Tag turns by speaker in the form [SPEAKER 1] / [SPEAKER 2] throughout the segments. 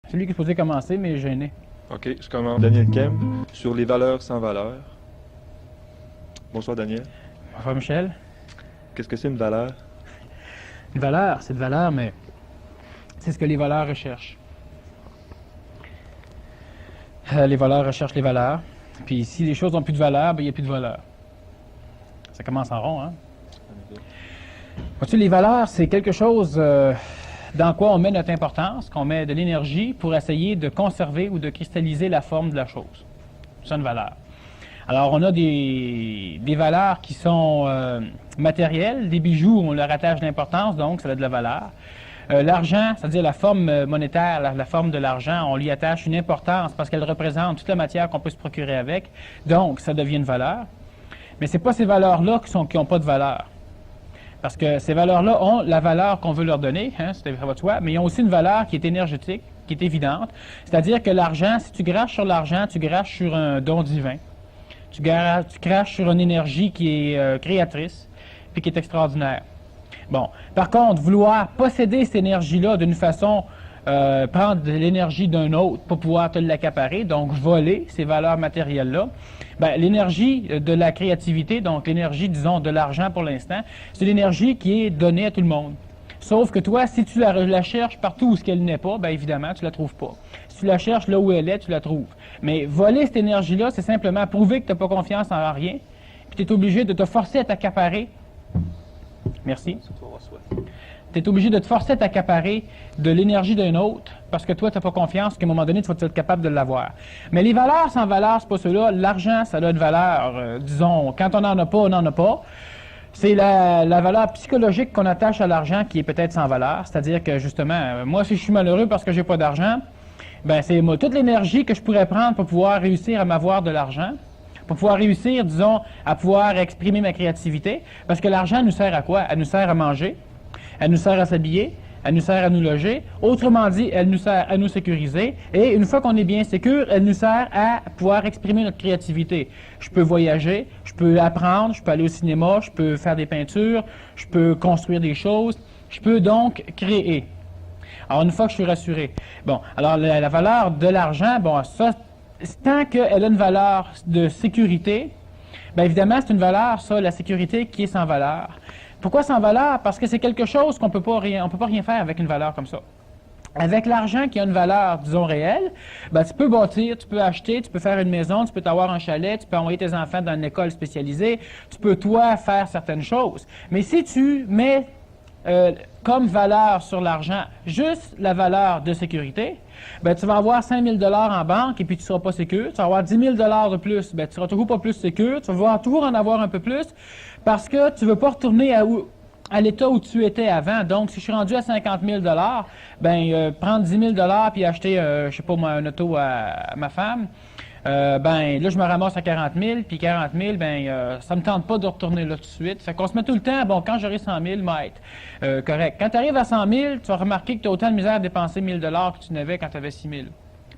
[SPEAKER 1] C'est lui qui est supposé commencer, mais il est gêné.
[SPEAKER 2] OK, je commence. Daniel Kem, sur les valeurs sans valeur. Bonsoir, Daniel.
[SPEAKER 1] Bonsoir, Michel.
[SPEAKER 2] Qu'est-ce que c'est une valeur?
[SPEAKER 1] Une valeur, c'est de valeur, mais c'est ce que les voleurs recherchent. Les voleurs recherchent les valeurs. Puis si les choses n'ont plus de valeur, ben, il n'y a plus de valeur. Ça commence en rond, hein? Vois-tu, les valeurs, c'est quelque chose dans quoi on met notre importance, qu'on met de l'énergie pour essayer de conserver ou de cristalliser la forme de la chose. C'est une valeur. Alors, on a des valeurs qui sont matérielles, des bijoux, on leur attache de l'importance, donc ça a de la valeur. L'argent, c'est-à-dire la forme monétaire, la forme de l'argent, on lui attache une importance parce qu'elle représente toute la matière qu'on peut se procurer avec, donc ça devient une valeur. Mais ce n'est pas ces valeurs-là qui n'ont pas de valeur. Parce que ces valeurs-là ont la valeur qu'on veut leur donner, hein, ça va de soi, mais ils ont aussi une valeur qui est énergétique, qui est évidente. C'est-à-dire que l'argent, si tu craches sur l'argent, tu craches sur un don divin. Tu craches sur une énergie qui est créatrice, puis qui est extraordinaire. Bon. Par contre, vouloir posséder cette énergie-là d'une façon, prendre de l'énergie d'un autre pour pouvoir te l'accaparer, donc voler ces valeurs matérielles-là, ben, l'énergie de la créativité, donc l'énergie, disons, de l'argent pour l'instant, c'est l'énergie qui est donnée à tout le monde. Sauf que toi, si tu la cherches partout où elle n'est pas, bien évidemment, tu ne la trouves pas. Si tu la cherches là où elle est, tu la trouves. Mais voler cette énergie-là, c'est simplement prouver que tu n'as pas confiance en rien, puis tu es obligé de te forcer à t'accaparer. Merci. Tu es obligé de te forcer à t'accaparer de l'énergie d'un autre parce que toi, tu n'as pas confiance qu'à un moment donné, tu vas être capable de l'avoir. Mais les valeurs sans valeur, c'est pas cela. L'argent, ça a une valeur, disons, quand on n'en a pas, on n'en a pas. C'est la valeur psychologique qu'on attache à l'argent qui est peut-être sans valeur. C'est-à-dire que, justement, moi, si je suis malheureux parce que j'ai pas d'argent, ben c'est toute l'énergie que je pourrais prendre pour pouvoir réussir à m'avoir de l'argent, pour pouvoir réussir, disons, à pouvoir exprimer ma créativité. Parce que l'argent nous sert à quoi? Elle nous sert à manger, elle nous sert à s'habiller, elle nous sert à nous loger. Autrement dit, elle nous sert à nous sécuriser. Et une fois qu'on est bien sécure, elle nous sert à pouvoir exprimer notre créativité. Je peux voyager, je peux apprendre, je peux aller au cinéma, je peux faire des peintures, je peux construire des choses. Je peux donc créer. Alors, une fois que je suis rassuré. Bon, alors la valeur de l'argent, bon, ça, tant qu'elle a une valeur de sécurité, bien évidemment, c'est une valeur, ça, la sécurité, qui est sans valeur. Pourquoi sans valeur? Parce que c'est quelque chose qu'on peut pas rien faire avec une valeur comme ça. Avec l'argent qui a une valeur, disons, réelle, ben, tu peux bâtir, tu peux acheter, tu peux faire une maison, tu peux t'avoir un chalet, tu peux envoyer tes enfants dans une école spécialisée, tu peux, toi, faire certaines choses. Mais si tu mets comme valeur sur l'argent juste la valeur de sécurité, ben, tu vas avoir 5 000 $ en banque et puis tu ne seras pas sécure. Tu vas avoir 10 000 $ de plus, ben, tu ne seras toujours pas plus sécure. Tu vas toujours en avoir un peu plus parce que tu ne veux pas retourner à l'état où tu étais avant. Donc, si je suis rendu à 50 000 $, ben, prendre 10 000 $ puis acheter, je ne sais pas moi, un auto à ma femme, ben, là, je me ramasse à 40 000, puis 40 000, ben, ça me tente pas de retourner là tout de suite. Fait qu'on se met tout le temps, bon, quand j'aurai 100 000, correct. Quand tu arrives à 100 000, tu vas remarquer que tu as autant de misère à dépenser 1 000 $ que tu n'avais quand tu avais 6 000.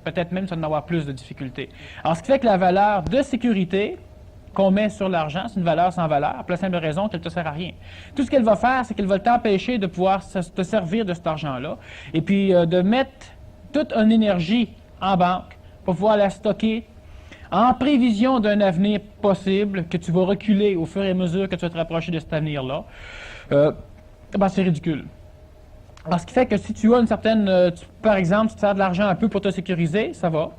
[SPEAKER 1] Peut-être même tu vas en avoir plus de difficultés. Alors, ce qui fait que la valeur de sécurité qu'on met sur l'argent, c'est une valeur sans valeur, pour la simple raison qu'elle ne te sert à rien. Tout ce qu'elle va faire, c'est qu'elle va t'empêcher de pouvoir te servir de cet argent-là, et puis de mettre toute une énergie en banque pour pouvoir la stocker en prévision d'un avenir possible, que tu vas reculer au fur et à mesure que tu vas te rapprocher de cet avenir-là, ben c'est ridicule. Alors, ce qui fait que si tu as une certaine... par exemple, si tu sers de l'argent un peu pour te sécuriser, ça va.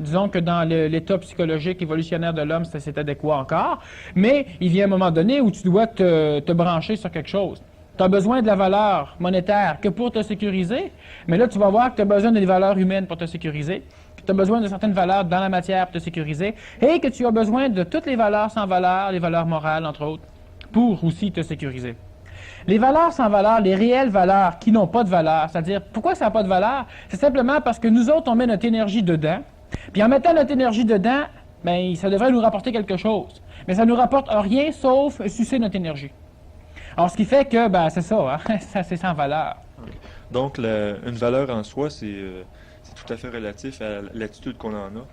[SPEAKER 1] Disons que dans l'état psychologique évolutionnaire de l'homme, c'est adéquat encore. Mais il vient un moment donné où tu dois te brancher sur quelque chose. Tu as besoin de la valeur monétaire que pour te sécuriser, mais là, tu vas voir que tu as besoin des valeurs humaines pour te sécuriser, que tu as besoin de certaines valeurs dans la matière pour te sécuriser, et que tu as besoin de toutes les valeurs sans valeur, les valeurs morales, entre autres, pour aussi te sécuriser. Les valeurs sans valeur, les réelles valeurs qui n'ont pas de valeur, c'est-à-dire, pourquoi ça n'a pas de valeur? C'est simplement parce que nous autres, on met notre énergie dedans, puis en mettant notre énergie dedans, bien, ça devrait nous rapporter quelque chose. Mais ça ne nous rapporte rien sauf sucer notre énergie. Alors, ce qui fait que, ben, c'est ça, hein? Ça, c'est sans valeur.
[SPEAKER 2] Okay. Donc, une valeur en soi, c'est tout à fait relatif à l'attitude qu'on en a.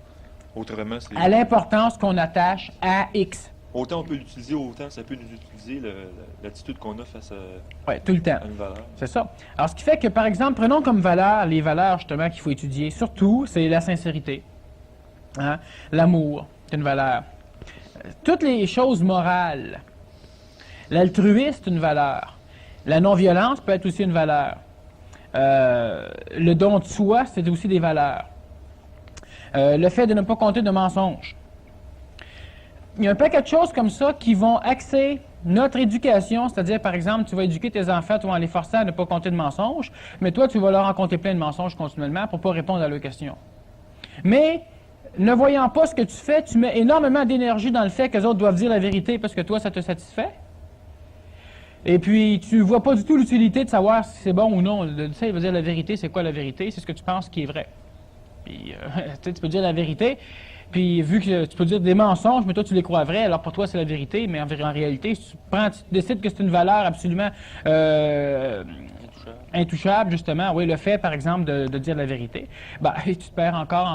[SPEAKER 2] Autrement, c'est...
[SPEAKER 1] À l'importance qu'on attache à X.
[SPEAKER 2] Autant on peut l'utiliser, autant ça peut nous utiliser l'attitude qu'on a face
[SPEAKER 1] Oui, tout le temps.
[SPEAKER 2] à une valeur.
[SPEAKER 1] C'est ça. Alors, ce qui fait que, par exemple, prenons comme valeur les valeurs, justement, qu'il faut étudier. Surtout, c'est la sincérité. Hein? L'amour, c'est une valeur. Toutes les choses morales. L'altruisme, c'est une valeur. La non-violence peut être aussi une valeur. Le don de soi, c'est aussi des valeurs. Le fait de ne pas compter de mensonges. Il y a un paquet de choses comme ça qui vont axer notre éducation, c'est-à-dire, par exemple, tu vas éduquer tes enfants, tu vas les forcer à ne pas compter de mensonges, mais toi, tu vas leur en compter plein de mensonges continuellement pour ne pas répondre à leurs questions. Mais, ne voyant pas ce que tu fais, tu mets énormément d'énergie dans le fait que les autres doivent dire la vérité parce que toi, ça te satisfait. Et puis, tu ne vois pas du tout l'utilité de savoir si c'est bon ou non. Tu sais, il veut dire la vérité, c'est quoi la vérité? C'est ce que tu penses qui est vrai. Puis, tu peux dire la vérité, puis vu que tu peux dire des mensonges, mais toi, tu les crois vrais, alors pour toi, c'est la vérité, mais en réalité, si tu décides que c'est une valeur absolument intouchable, justement, oui, le fait, par exemple, de dire la vérité, ben, tu te perds encore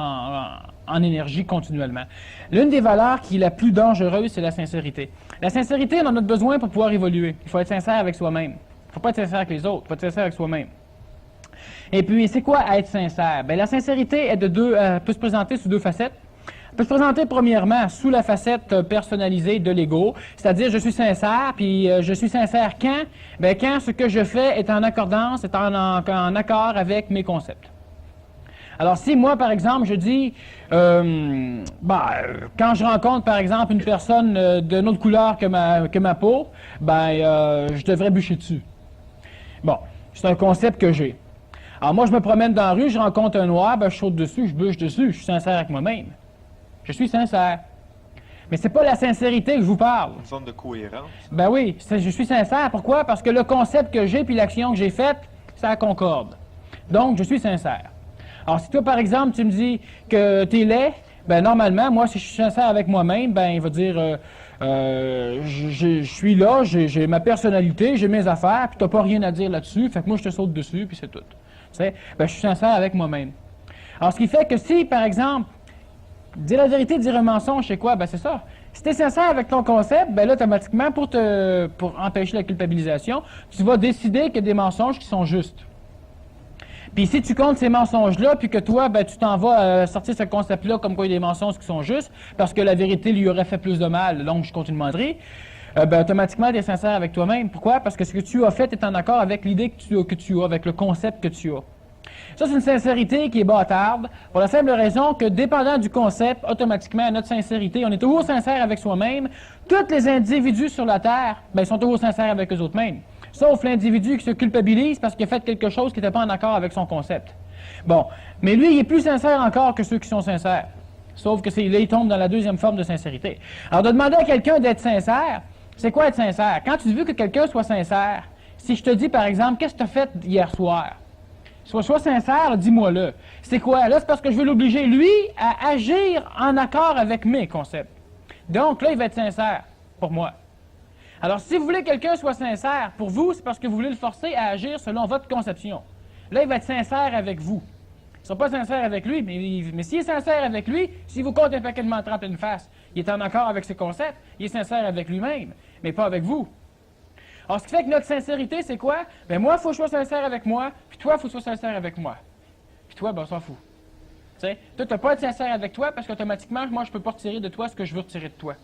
[SPEAKER 1] en énergie continuellement. L'une des valeurs qui est la plus dangereuse, c'est la sincérité. La sincérité, on en a besoin pour pouvoir évoluer. Il faut être sincère avec soi-même. Il ne faut pas être sincère avec les autres, il faut être sincère avec soi-même. Et puis, c'est quoi être sincère? Bien, la sincérité est peut se présenter sous deux facettes. Elle peut se présenter premièrement sous la facette personnalisée de l'ego, c'est-à-dire je suis sincère, puis je suis sincère quand? Bien, quand ce que je fais est en accordance, est en accord avec mes concepts. Alors, si moi, par exemple, je dis, quand je rencontre, par exemple, une personne d'une autre couleur que ma peau, je devrais bûcher dessus. Bon, c'est un concept que j'ai. Alors, moi, je me promène dans la rue, je rencontre un noir, je saute dessus, je bûche dessus, je suis sincère avec moi-même. Je suis sincère. Mais c'est pas la sincérité que je vous parle.
[SPEAKER 2] Une forme de cohérence.
[SPEAKER 1] Ben oui, je suis sincère. Pourquoi? Parce que le concept que j'ai puis l'action que j'ai faite, ça concorde. Donc, je suis sincère. Alors, si toi, par exemple, tu me dis que tu es laid, ben normalement, moi, si je suis sincère avec moi-même, ben il va dire, je suis là, j'ai ma personnalité, j'ai mes affaires, puis t'as pas rien à dire là-dessus, fait que moi, je te saute dessus, puis c'est tout. Tu sais, ben je suis sincère avec moi-même. Alors, ce qui fait que si, par exemple, dire la vérité, dire un mensonge, c'est quoi? Ben c'est ça. Si tu es sincère avec ton concept, ben là, automatiquement, pour empêcher la culpabilisation, tu vas décider qu'il y a des mensonges qui sont justes. Puis si tu comptes ces mensonges-là, puis que toi, ben, tu t'en vas sortir ce concept-là comme quoi il y a des mensonges qui sont justes, parce que la vérité lui aurait fait plus de mal, donc je compte une menterie, ben, automatiquement, tu es sincère avec toi-même. Pourquoi? Parce que ce que tu as fait est en accord avec l'idée que tu as, avec le concept que tu as. Ça, c'est une sincérité qui est bâtarde, pour la simple raison que, dépendant du concept, automatiquement, notre sincérité, on est toujours sincère avec soi-même. Tous les individus sur la Terre, ben, sont toujours sincères avec eux-mêmes. Sauf l'individu qui se culpabilise parce qu'il a fait quelque chose qui n'était pas en accord avec son concept. Bon, mais lui, il est plus sincère encore que ceux qui sont sincères. Sauf que là, il tombe dans la deuxième forme de sincérité. Alors, de demander à quelqu'un d'être sincère, c'est quoi être sincère? Quand tu veux que quelqu'un soit sincère, si je te dis, par exemple, qu'est-ce que tu as fait hier soir? Sois sincère, dis-moi-le. C'est quoi? Là, c'est parce que je veux l'obliger, lui, à agir en accord avec mes concepts. Donc, là, il va être sincère pour moi. Alors, si vous voulez que quelqu'un soit sincère pour vous, c'est parce que vous voulez le forcer à agir selon votre conception. Là, il va être sincère avec vous. Il ne sera pas sincère avec lui, mais s'il est sincère avec lui, s'il vous compte un paquet de menteries en pleine face, il est en accord avec ses concepts, il est sincère avec lui-même, mais pas avec vous. Alors, ce qui fait que notre sincérité, c'est quoi? Bien, moi, il faut que je sois sincère avec moi, puis toi, il faut que tu sois sincère avec moi. Puis toi, ben, on s'en fout. Tu sais, toi, tu n'as pas à être sincère avec toi parce qu'automatiquement, moi, je ne peux pas retirer de toi ce que je veux retirer de toi.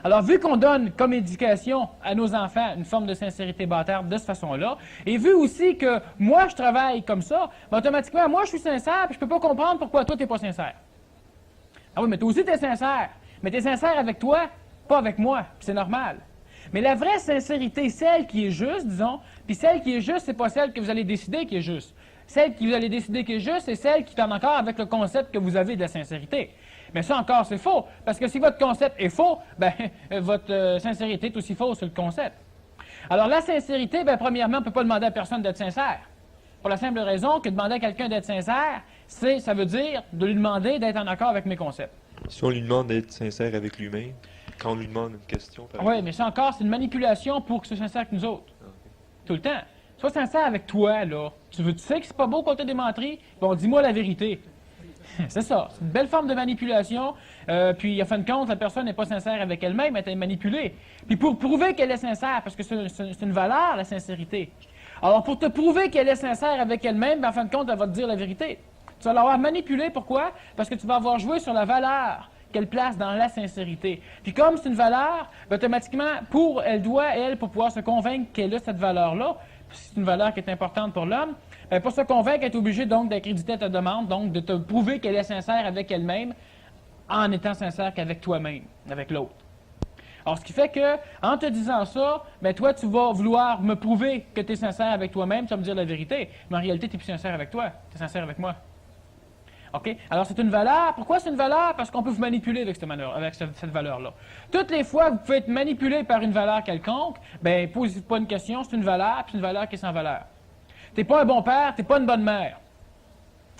[SPEAKER 1] Alors, vu qu'on donne comme éducation à nos enfants une forme de sincérité bâtarde de cette façon-là, et vu aussi que moi, je travaille comme ça, ben, automatiquement, moi, je suis sincère, puis je ne peux pas comprendre pourquoi toi, tu n'es pas sincère. Ah oui, mais toi aussi, tu es sincère. Mais tu es sincère avec toi, pas avec moi, puis c'est normal. Mais la vraie sincérité, celle qui est juste, disons, puis celle qui est juste, c'est pas celle que vous allez décider qui est juste. Celle que vous allez décider qui est juste, c'est celle qui est en accord avec le concept que vous avez de la sincérité. Mais ça encore, c'est faux. Parce que si votre concept est faux, ben, votre sincérité est aussi fausse sur le concept. Alors, la sincérité, ben, premièrement, on ne peut pas demander à personne d'être sincère. Pour la simple raison que demander à quelqu'un d'être sincère, ça veut dire de lui demander d'être en accord avec mes concepts.
[SPEAKER 2] Si on lui demande d'être sincère avec lui-même, quand on lui demande une question, par
[SPEAKER 1] Oui,
[SPEAKER 2] exemple.
[SPEAKER 1] mais ça encore, c'est une manipulation pour qu'il soit sincère avec nous autres.
[SPEAKER 2] Okay.
[SPEAKER 1] Tout le temps. Sois sincère avec toi, là. Tu sais que c'est pas beau quand tu as des menteries? Bon, dis-moi la vérité. C'est ça. C'est une belle forme de manipulation. Puis, en fin de compte, la personne n'est pas sincère avec elle-même, elle est manipulée. Puis, pour prouver qu'elle est sincère, parce que c'est une valeur, la sincérité. Alors, pour te prouver qu'elle est sincère avec elle-même, ben, en fin de compte, elle va te dire la vérité. Tu vas l'avoir manipulée, pourquoi? Parce que tu vas avoir joué sur la valeur qu'elle place dans la sincérité. Puis comme c'est une valeur, ben, automatiquement, pour pouvoir se convaincre qu'elle a cette valeur-là, c'est une valeur qui est importante pour l'homme, ben, pour se convaincre, elle est obligée donc d'accréditer ta demande, donc de te prouver qu'elle est sincère avec elle-même en étant sincère qu'avec toi-même, avec l'autre. Alors, ce qui fait que, en te disant ça, ben toi, tu vas vouloir me prouver que tu es sincère avec toi-même, tu vas me dire la vérité, mais en réalité, tu n'es plus sincère avec toi, tu es sincère avec moi. OK? Alors, c'est une valeur. Pourquoi c'est une valeur? Parce qu'on peut vous manipuler avec cette valeur-là. Toutes les fois que vous pouvez être manipulé par une valeur quelconque, bien, posez pas une question, c'est une valeur, puis c'est une valeur qui est sans valeur. Tu n'es pas un bon père, tu n'es pas une bonne mère.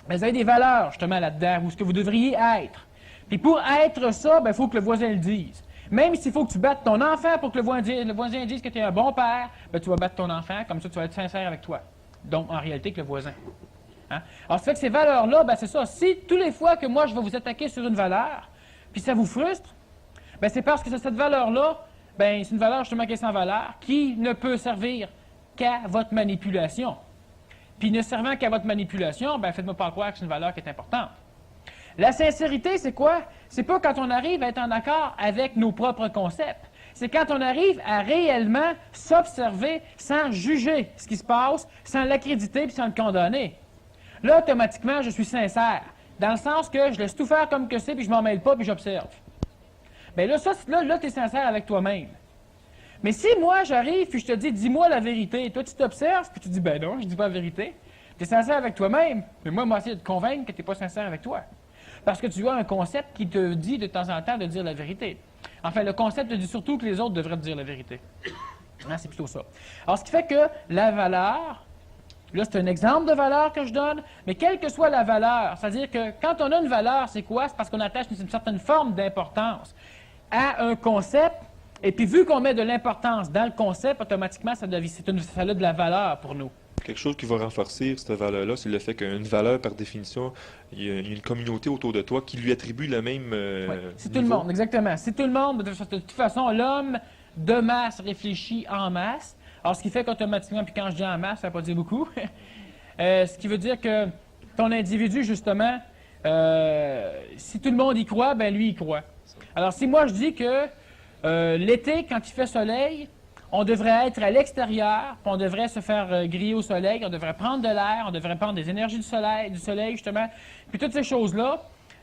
[SPEAKER 1] Mais vous avez des valeurs, justement, là-dedans, ou ce que vous devriez être. Puis pour être ça, il faut que le voisin le dise. Même s'il faut que tu battes ton enfant pour que le voisin dise que tu es un bon père, ben, tu vas battre ton enfant, comme ça tu vas être sincère avec toi. Donc, en réalité, que le voisin. Hein? Alors, ça fait que ces valeurs-là, ben, c'est ça. Si tous les fois que moi, je vais vous attaquer sur une valeur, puis ça vous frustre, ben, c'est parce que cette valeur-là, ben, c'est une valeur justement qui est sans valeur, qui ne peut servir qu'à votre manipulation. Puis ne servant qu'à votre manipulation, ben, faites-moi pas croire que c'est une valeur qui est importante. La sincérité, c'est quoi? C'est pas quand on arrive à être en accord avec nos propres concepts. C'est quand on arrive à réellement s'observer sans juger ce qui se passe, sans l'accréditer puis sans le condamner. Là, automatiquement, je suis sincère. Dans le sens que je laisse tout faire comme que c'est, puis je m'en mêle pas, puis j'observe. Bien là, là tu es sincère avec toi-même. Mais si moi, j'arrive, puis je te dis, dis-moi la vérité, toi, tu t'observes, puis tu dis, ben non, je dis pas la vérité. Tu es sincère avec toi-même, mais moi, essayer de te convaincre que tu n'es pas sincère avec toi. Parce que tu as un concept qui te dit de temps en temps de dire la vérité. Enfin, le concept te dit surtout que les autres devraient te dire la vérité. Hein, c'est plutôt ça. Alors, ce qui fait que la valeur, là, c'est un exemple de valeur que je donne, mais quelle que soit la valeur, c'est-à-dire que quand on a une valeur, c'est quoi? C'est parce qu'on attache une certaine forme d'importance à un concept, et puis vu qu'on met de l'importance dans le concept, automatiquement, ça a de la valeur pour nous.
[SPEAKER 2] Quelque chose qui va renforcer cette valeur-là, c'est le fait qu'une valeur, par définition, il y a une communauté autour de toi qui lui attribue le même
[SPEAKER 1] c'est tout le monde, exactement. C'est tout le monde. De toute façon, l'homme de masse réfléchit en masse. Alors, ce qui fait qu'automatiquement, puis quand je dis en masse, ça ne veut pas dire beaucoup, ce qui veut dire que ton individu, justement, si tout le monde y croit, ben lui, il croit. Alors, si moi, je dis que l'été, quand il fait soleil, on devrait être à l'extérieur, puis on devrait se faire griller au soleil, on devrait prendre de l'air, on devrait prendre des énergies du soleil justement, puis toutes ces choses-là,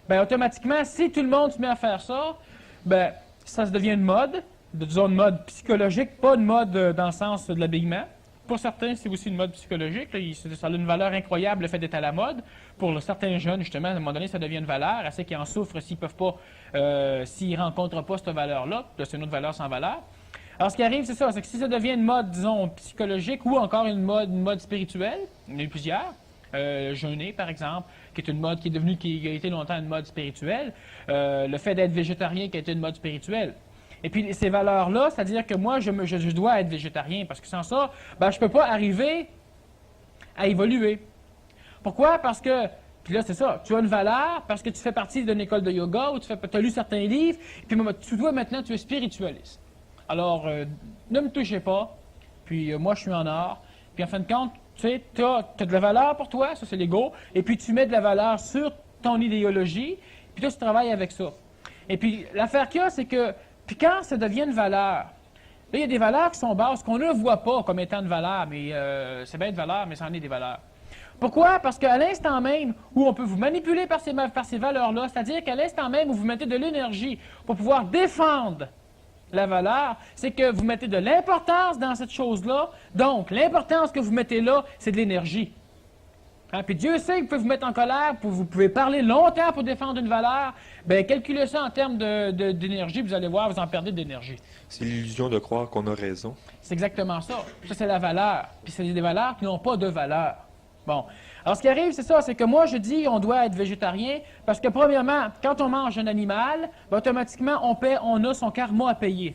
[SPEAKER 1] bien, automatiquement, si tout le monde se met à faire ça, bien, ça devient une mode, disons une mode psychologique, pas une mode dans le sens de l'habillement. Pour certains, c'est aussi une mode psychologique. Là, ça a une valeur incroyable, le fait d'être à la mode. Pour certains jeunes, justement, à un moment donné, ça devient une valeur. À ceux qui en souffrent s'ils peuvent pas, s'ils ne rencontrent pas cette valeur-là, c'est une autre valeur sans valeur. Alors, ce qui arrive, c'est ça, c'est que si ça devient une mode, disons, psychologique ou encore une mode spirituelle, il y en a eu plusieurs, jeûner, par exemple, qui est une mode qui a été longtemps une mode spirituelle, le fait d'être végétarien qui a été une mode spirituelle. Et puis, ces valeurs-là, c'est-à-dire que moi, je dois être végétarien, parce que sans ça, ben, je ne peux pas arriver à évoluer. Pourquoi? Parce que, puis là, c'est ça, tu as une valeur parce que tu fais partie d'une école de yoga ou tu as lu certains livres, puis toi, maintenant, tu es spiritualiste. Alors, ne me touchez pas, puis moi, je suis en or. Puis en fin de compte, tu sais, tu as de la valeur pour toi, ça c'est l'ego, et puis tu mets de la valeur sur ton idéologie, puis toi, tu travailles avec ça. Et puis, l'affaire qu'il y a, c'est que, puis quand ça devient une valeur, là, il y a des valeurs qui sont basses, qu'on ne voit pas comme étant de valeur, mais c'est bien de valeur, mais ça en est des valeurs. Pourquoi? Parce qu'à l'instant même où on peut vous manipuler par ces valeurs-là, c'est-à-dire qu'à l'instant même où vous mettez de l'énergie pour pouvoir défendre la valeur, c'est que vous mettez de l'importance dans cette chose-là. Donc, l'importance que vous mettez là, c'est de l'énergie. Hein? Puis Dieu sait qu'il peut vous mettre en colère, vous pouvez parler longtemps pour défendre une valeur. Bien, calculez ça en termes d'énergie, vous allez voir, vous en perdez d'énergie.
[SPEAKER 2] C'est l'illusion de croire qu'on a raison.
[SPEAKER 1] C'est exactement ça. Ça, c'est la valeur. Puis c'est des valeurs qui n'ont pas de valeur. Bon. Alors, ce qui arrive, c'est ça, c'est que moi, je dis on doit être végétarien parce que, premièrement, quand on mange un animal, ben, automatiquement, on a son karma à payer.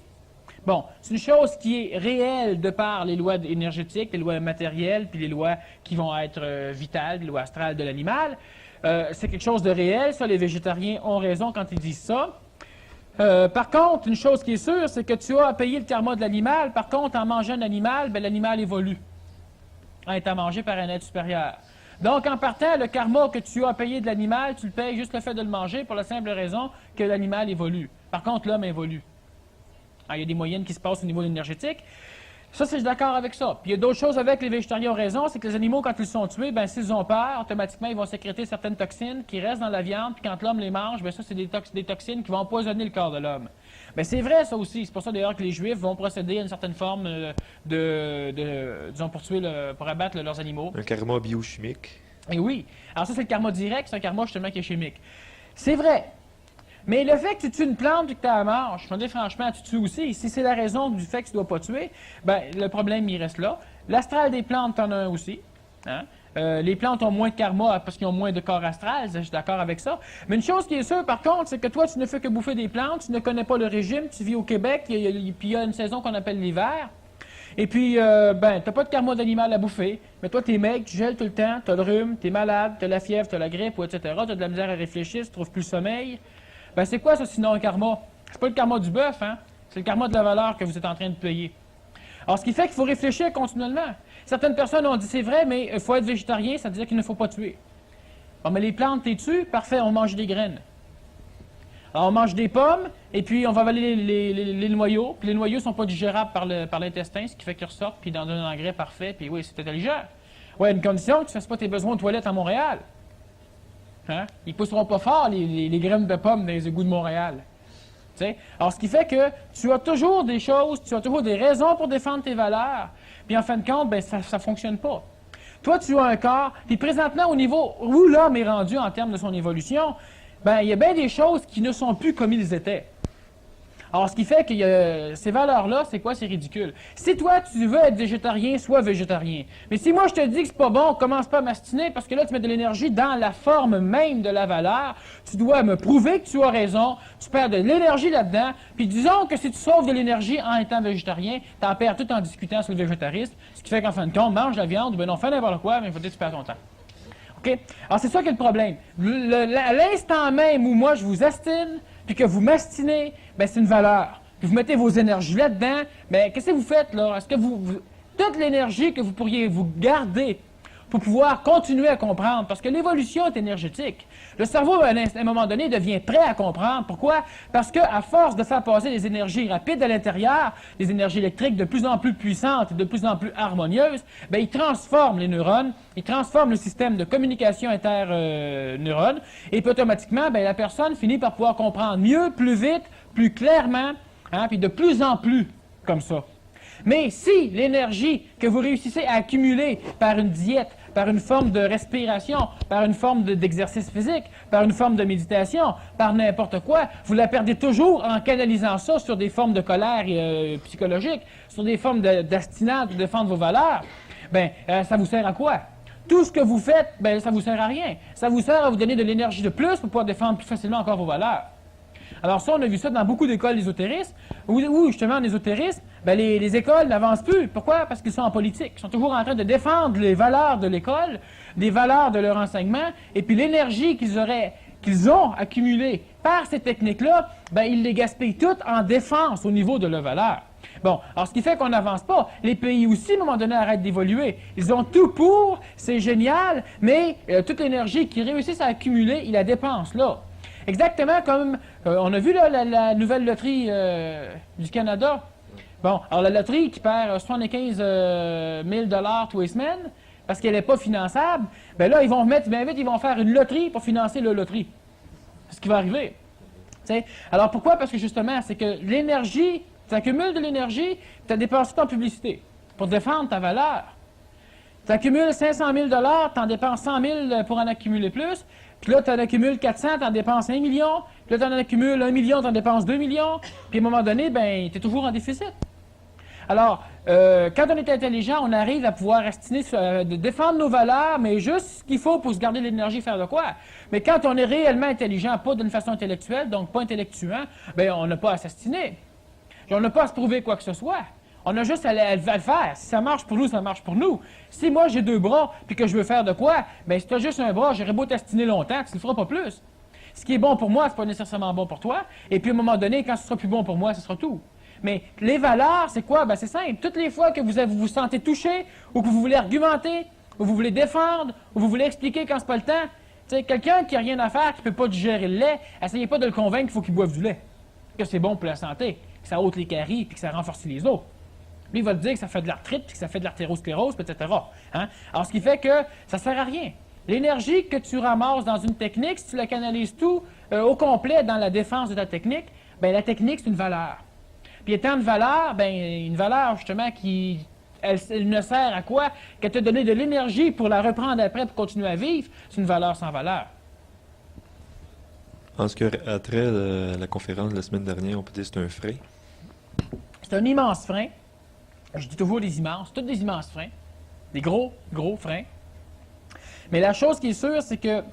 [SPEAKER 1] Bon, c'est une chose qui est réelle de par les lois énergétiques, les lois matérielles, puis les lois qui vont être vitales, les lois astrales de l'animal. c'est quelque chose de réel, ça, les végétariens ont raison quand ils disent ça. Par contre, une chose qui est sûre, c'est que tu as à payer le karma de l'animal. Par contre, en mangeant un animal, ben, l'animal évolue en étant mangé par un être supérieur. Donc, en partant, le karma que tu as à payer de l'animal, tu le payes juste le fait de le manger pour la simple raison que l'animal évolue. Par contre, l'homme évolue. Alors, il y a des moyennes qui se passent au niveau énergétique. Ça, je suis d'accord avec ça. Puis il y a d'autres choses avec les végétariens ont raison, c'est que les animaux, quand ils sont tués, ben s'ils ont peur, automatiquement, ils vont sécréter certaines toxines qui restent dans la viande, puis quand l'homme les mange, ben ça, c'est des toxines qui vont empoisonner le corps de l'homme. Ben c'est vrai, ça aussi. C'est pour ça, d'ailleurs, que les Juifs vont procéder à une certaine forme disons, pour abattre leurs animaux.
[SPEAKER 2] Un karma biochimique.
[SPEAKER 1] Et oui. Alors ça, c'est le karma direct, c'est un karma, justement, qui est chimique. C'est vrai. Mais le fait que tu tues une plante et que tu la manges, je me dis franchement, tu tues aussi. Si c'est la raison du fait que tu ne dois pas tuer, ben, le problème, il reste là. L'astral des plantes, tu en as un aussi. Hein? Les plantes ont moins de karma parce qu'ils ont moins de corps astral, je suis d'accord avec ça. Mais une chose qui est sûre, par contre, c'est que toi, tu ne fais que bouffer des plantes, tu ne connais pas le régime, tu vis au Québec, puis il y a une saison qu'on appelle l'hiver. Et puis, ben, tu n'as pas de karma d'animal à bouffer, mais toi, tu es maigre, tu gèles tout le temps, tu as le rhume, tu es malade, tu as la fièvre, tu as la grippe, etc. Tu as de la misère à réfléchir, tu ne trouves plus le sommeil. Ben, c'est quoi ça, sinon un karma? C'est pas le karma du bœuf, hein? C'est le karma de la valeur que vous êtes en train de payer. Alors, ce qui fait qu'il faut réfléchir continuellement. Certaines personnes ont dit, c'est vrai, mais il faut être végétarien, ça veut dire qu'il ne faut pas tuer. Bon, mais les plantes, t'es tues? Parfait, on mange des graines. Alors, on mange des pommes, et puis on va avaler les noyaux, puis les noyaux ne sont pas digérables par l'intestin, ce qui fait qu'ils ressortent, puis dans un engrais parfait, puis oui, c'est intelligent. Oui, une condition que tu ne fasses pas tes besoins de toilette à Montréal. Hein? Ils ne pousseront pas fort, les graines de pommes dans les égouts de Montréal. T'sais? Alors, ce qui fait que tu as toujours des choses, tu as toujours des raisons pour défendre tes valeurs, puis en fin de compte, ben, ça ne fonctionne pas. Toi, tu as un corps, puis présentement, au niveau où l'homme est rendu en termes de son évolution, ben, il y a bien des choses qui ne sont plus comme ils étaient. Alors, ce qui fait que ces valeurs-là, c'est quoi? C'est ridicule. Si toi, tu veux être végétarien, sois végétarien. Mais si moi, je te dis que c'est pas bon, commence pas à mastiner, parce que là, tu mets de l'énergie dans la forme même de la valeur, tu dois me prouver que tu as raison, tu perds de l'énergie là-dedans, puis disons que si tu sauves de l'énergie en étant végétarien, tu en perds tout en discutant sur le végétarisme, ce qui fait qu'en fin de compte, mange la viande, ou ben non, fais n'importe quoi, mais il faut dire que tu perds ton temps. OK? Alors, c'est ça qui est le problème. À l'instant même où moi, je vous astine, puis que vous mastinez, bien, c'est une valeur. Puis vous mettez vos énergies là-dedans, bien, qu'est-ce que vous faites, là? Est-ce que toute l'énergie que vous pourriez vous garder pour pouvoir continuer à comprendre, parce que l'évolution est énergétique. Le cerveau, à un moment donné, devient prêt à comprendre. Pourquoi? Parce qu'à force de faire passer des énergies rapides à l'intérieur, des énergies électriques de plus en plus puissantes et de plus en plus harmonieuses, bien, il transforme les neurones, il transforme le système de communication inter-neurones, et puis automatiquement, bien, la personne finit par pouvoir comprendre mieux, plus vite, plus clairement, hein, puis de plus en plus comme ça. Mais si l'énergie que vous réussissez à accumuler par une diète, par une forme de respiration, par une forme d'exercice physique, par une forme de méditation, par n'importe quoi, vous la perdez toujours en canalisant ça sur des formes de colère psychologique, sur des formes d'astinat de défendre vos valeurs, bien, ça vous sert à quoi? Tout ce que vous faites, bien, ça vous sert à rien. Ça vous sert à vous donner de l'énergie de plus pour pouvoir défendre plus facilement encore vos valeurs. Alors ça, on a vu ça dans beaucoup d'écoles d'ésotérisme, où justement en ésotérisme, ben les écoles n'avancent plus. Pourquoi? Parce qu'ils sont en politique. Ils sont toujours en train de défendre les valeurs de l'école, les valeurs de leur enseignement, et puis l'énergie qu'ils ont accumulée par ces techniques-là, ben ils les gaspillent toutes en défense au niveau de leurs valeurs. Bon, alors ce qui fait qu'on n'avance pas. Les pays aussi, à un moment donné, arrêtent d'évoluer. Ils ont tout pour, c'est génial, mais toute l'énergie qu'ils réussissent à accumuler, ils la dépensent là. Exactement comme on a vu là, la nouvelle loterie du Canada. Bon, alors la loterie qui perd 75 000 $ tous les semaines parce qu'elle n'est pas finançable, bien là, ils vont mettre, bien vite, ils vont faire une loterie pour financer la loterie. C'est ce qui va arriver. T'sais? Alors pourquoi? Parce que justement, c'est que l'énergie, tu accumules de l'énergie, tu as dépensé ton publicité pour défendre ta valeur. Tu accumules 500 000 $, tu en dépenses 100 000 pour en accumuler plus. Puis là, tu en accumules 400, tu en dépenses 1 million. Puis là, tu en accumules 1 million, tu en dépenses 2 millions. Puis à un moment donné, ben, tu es toujours en déficit. Alors, quand on est intelligent, on arrive à pouvoir de défendre nos valeurs, mais juste ce qu'il faut pour se garder l'énergie, faire de quoi. Mais quand on est réellement intelligent, pas d'une façon intellectuelle, donc pas intellectuant, ben, on n'a pas à s'astiner. On n'a pas à se prouver quoi que ce soit. On a juste à le faire. Si ça marche pour nous, ça marche pour nous. Si moi, j'ai 2 bras, puis que je veux faire de quoi, bien, si tu as juste un bras, j'aurais beau t'astiner longtemps, tu ne le feras pas plus. Ce qui est bon pour moi, ce n'est pas nécessairement bon pour toi. Et puis, à un moment donné, quand ce sera plus bon pour moi, ce sera tout. Mais les valeurs, c'est quoi? Ben, c'est simple. Toutes les fois que vous vous sentez touché, ou que vous voulez argumenter, ou vous voulez défendre, ou vous voulez expliquer quand c'est pas le temps, tu sais, quelqu'un qui n'a rien à faire, qui ne peut pas digérer le lait, essayez pas de le convaincre qu'il faut qu'il boive du lait. Que c'est bon pour la santé, que ça ôte les caries, puis que ça renforce les os. Lui, il va te dire que ça fait de l'arthrite, puis que ça fait de l'artérosclérose, etc. Hein? Alors, ce qui fait que ça ne sert à rien. L'énergie que tu ramasses dans une technique, si tu la canalises tout au complet dans la défense de ta technique, bien, la technique, c'est une valeur. Puis étant une valeur, bien, une valeur, justement, qui elle ne sert à quoi? Qu'à te donner de l'énergie pour la reprendre après, pour continuer à vivre, c'est une valeur sans valeur.
[SPEAKER 2] En ce qui a trait à la conférence de la semaine dernière, on peut dire que c'est un frein.
[SPEAKER 1] C'est un immense frein. Je dis toujours des immenses, tous des immenses freins. Des gros, gros freins. Mais la chose qui est sûre, c'est que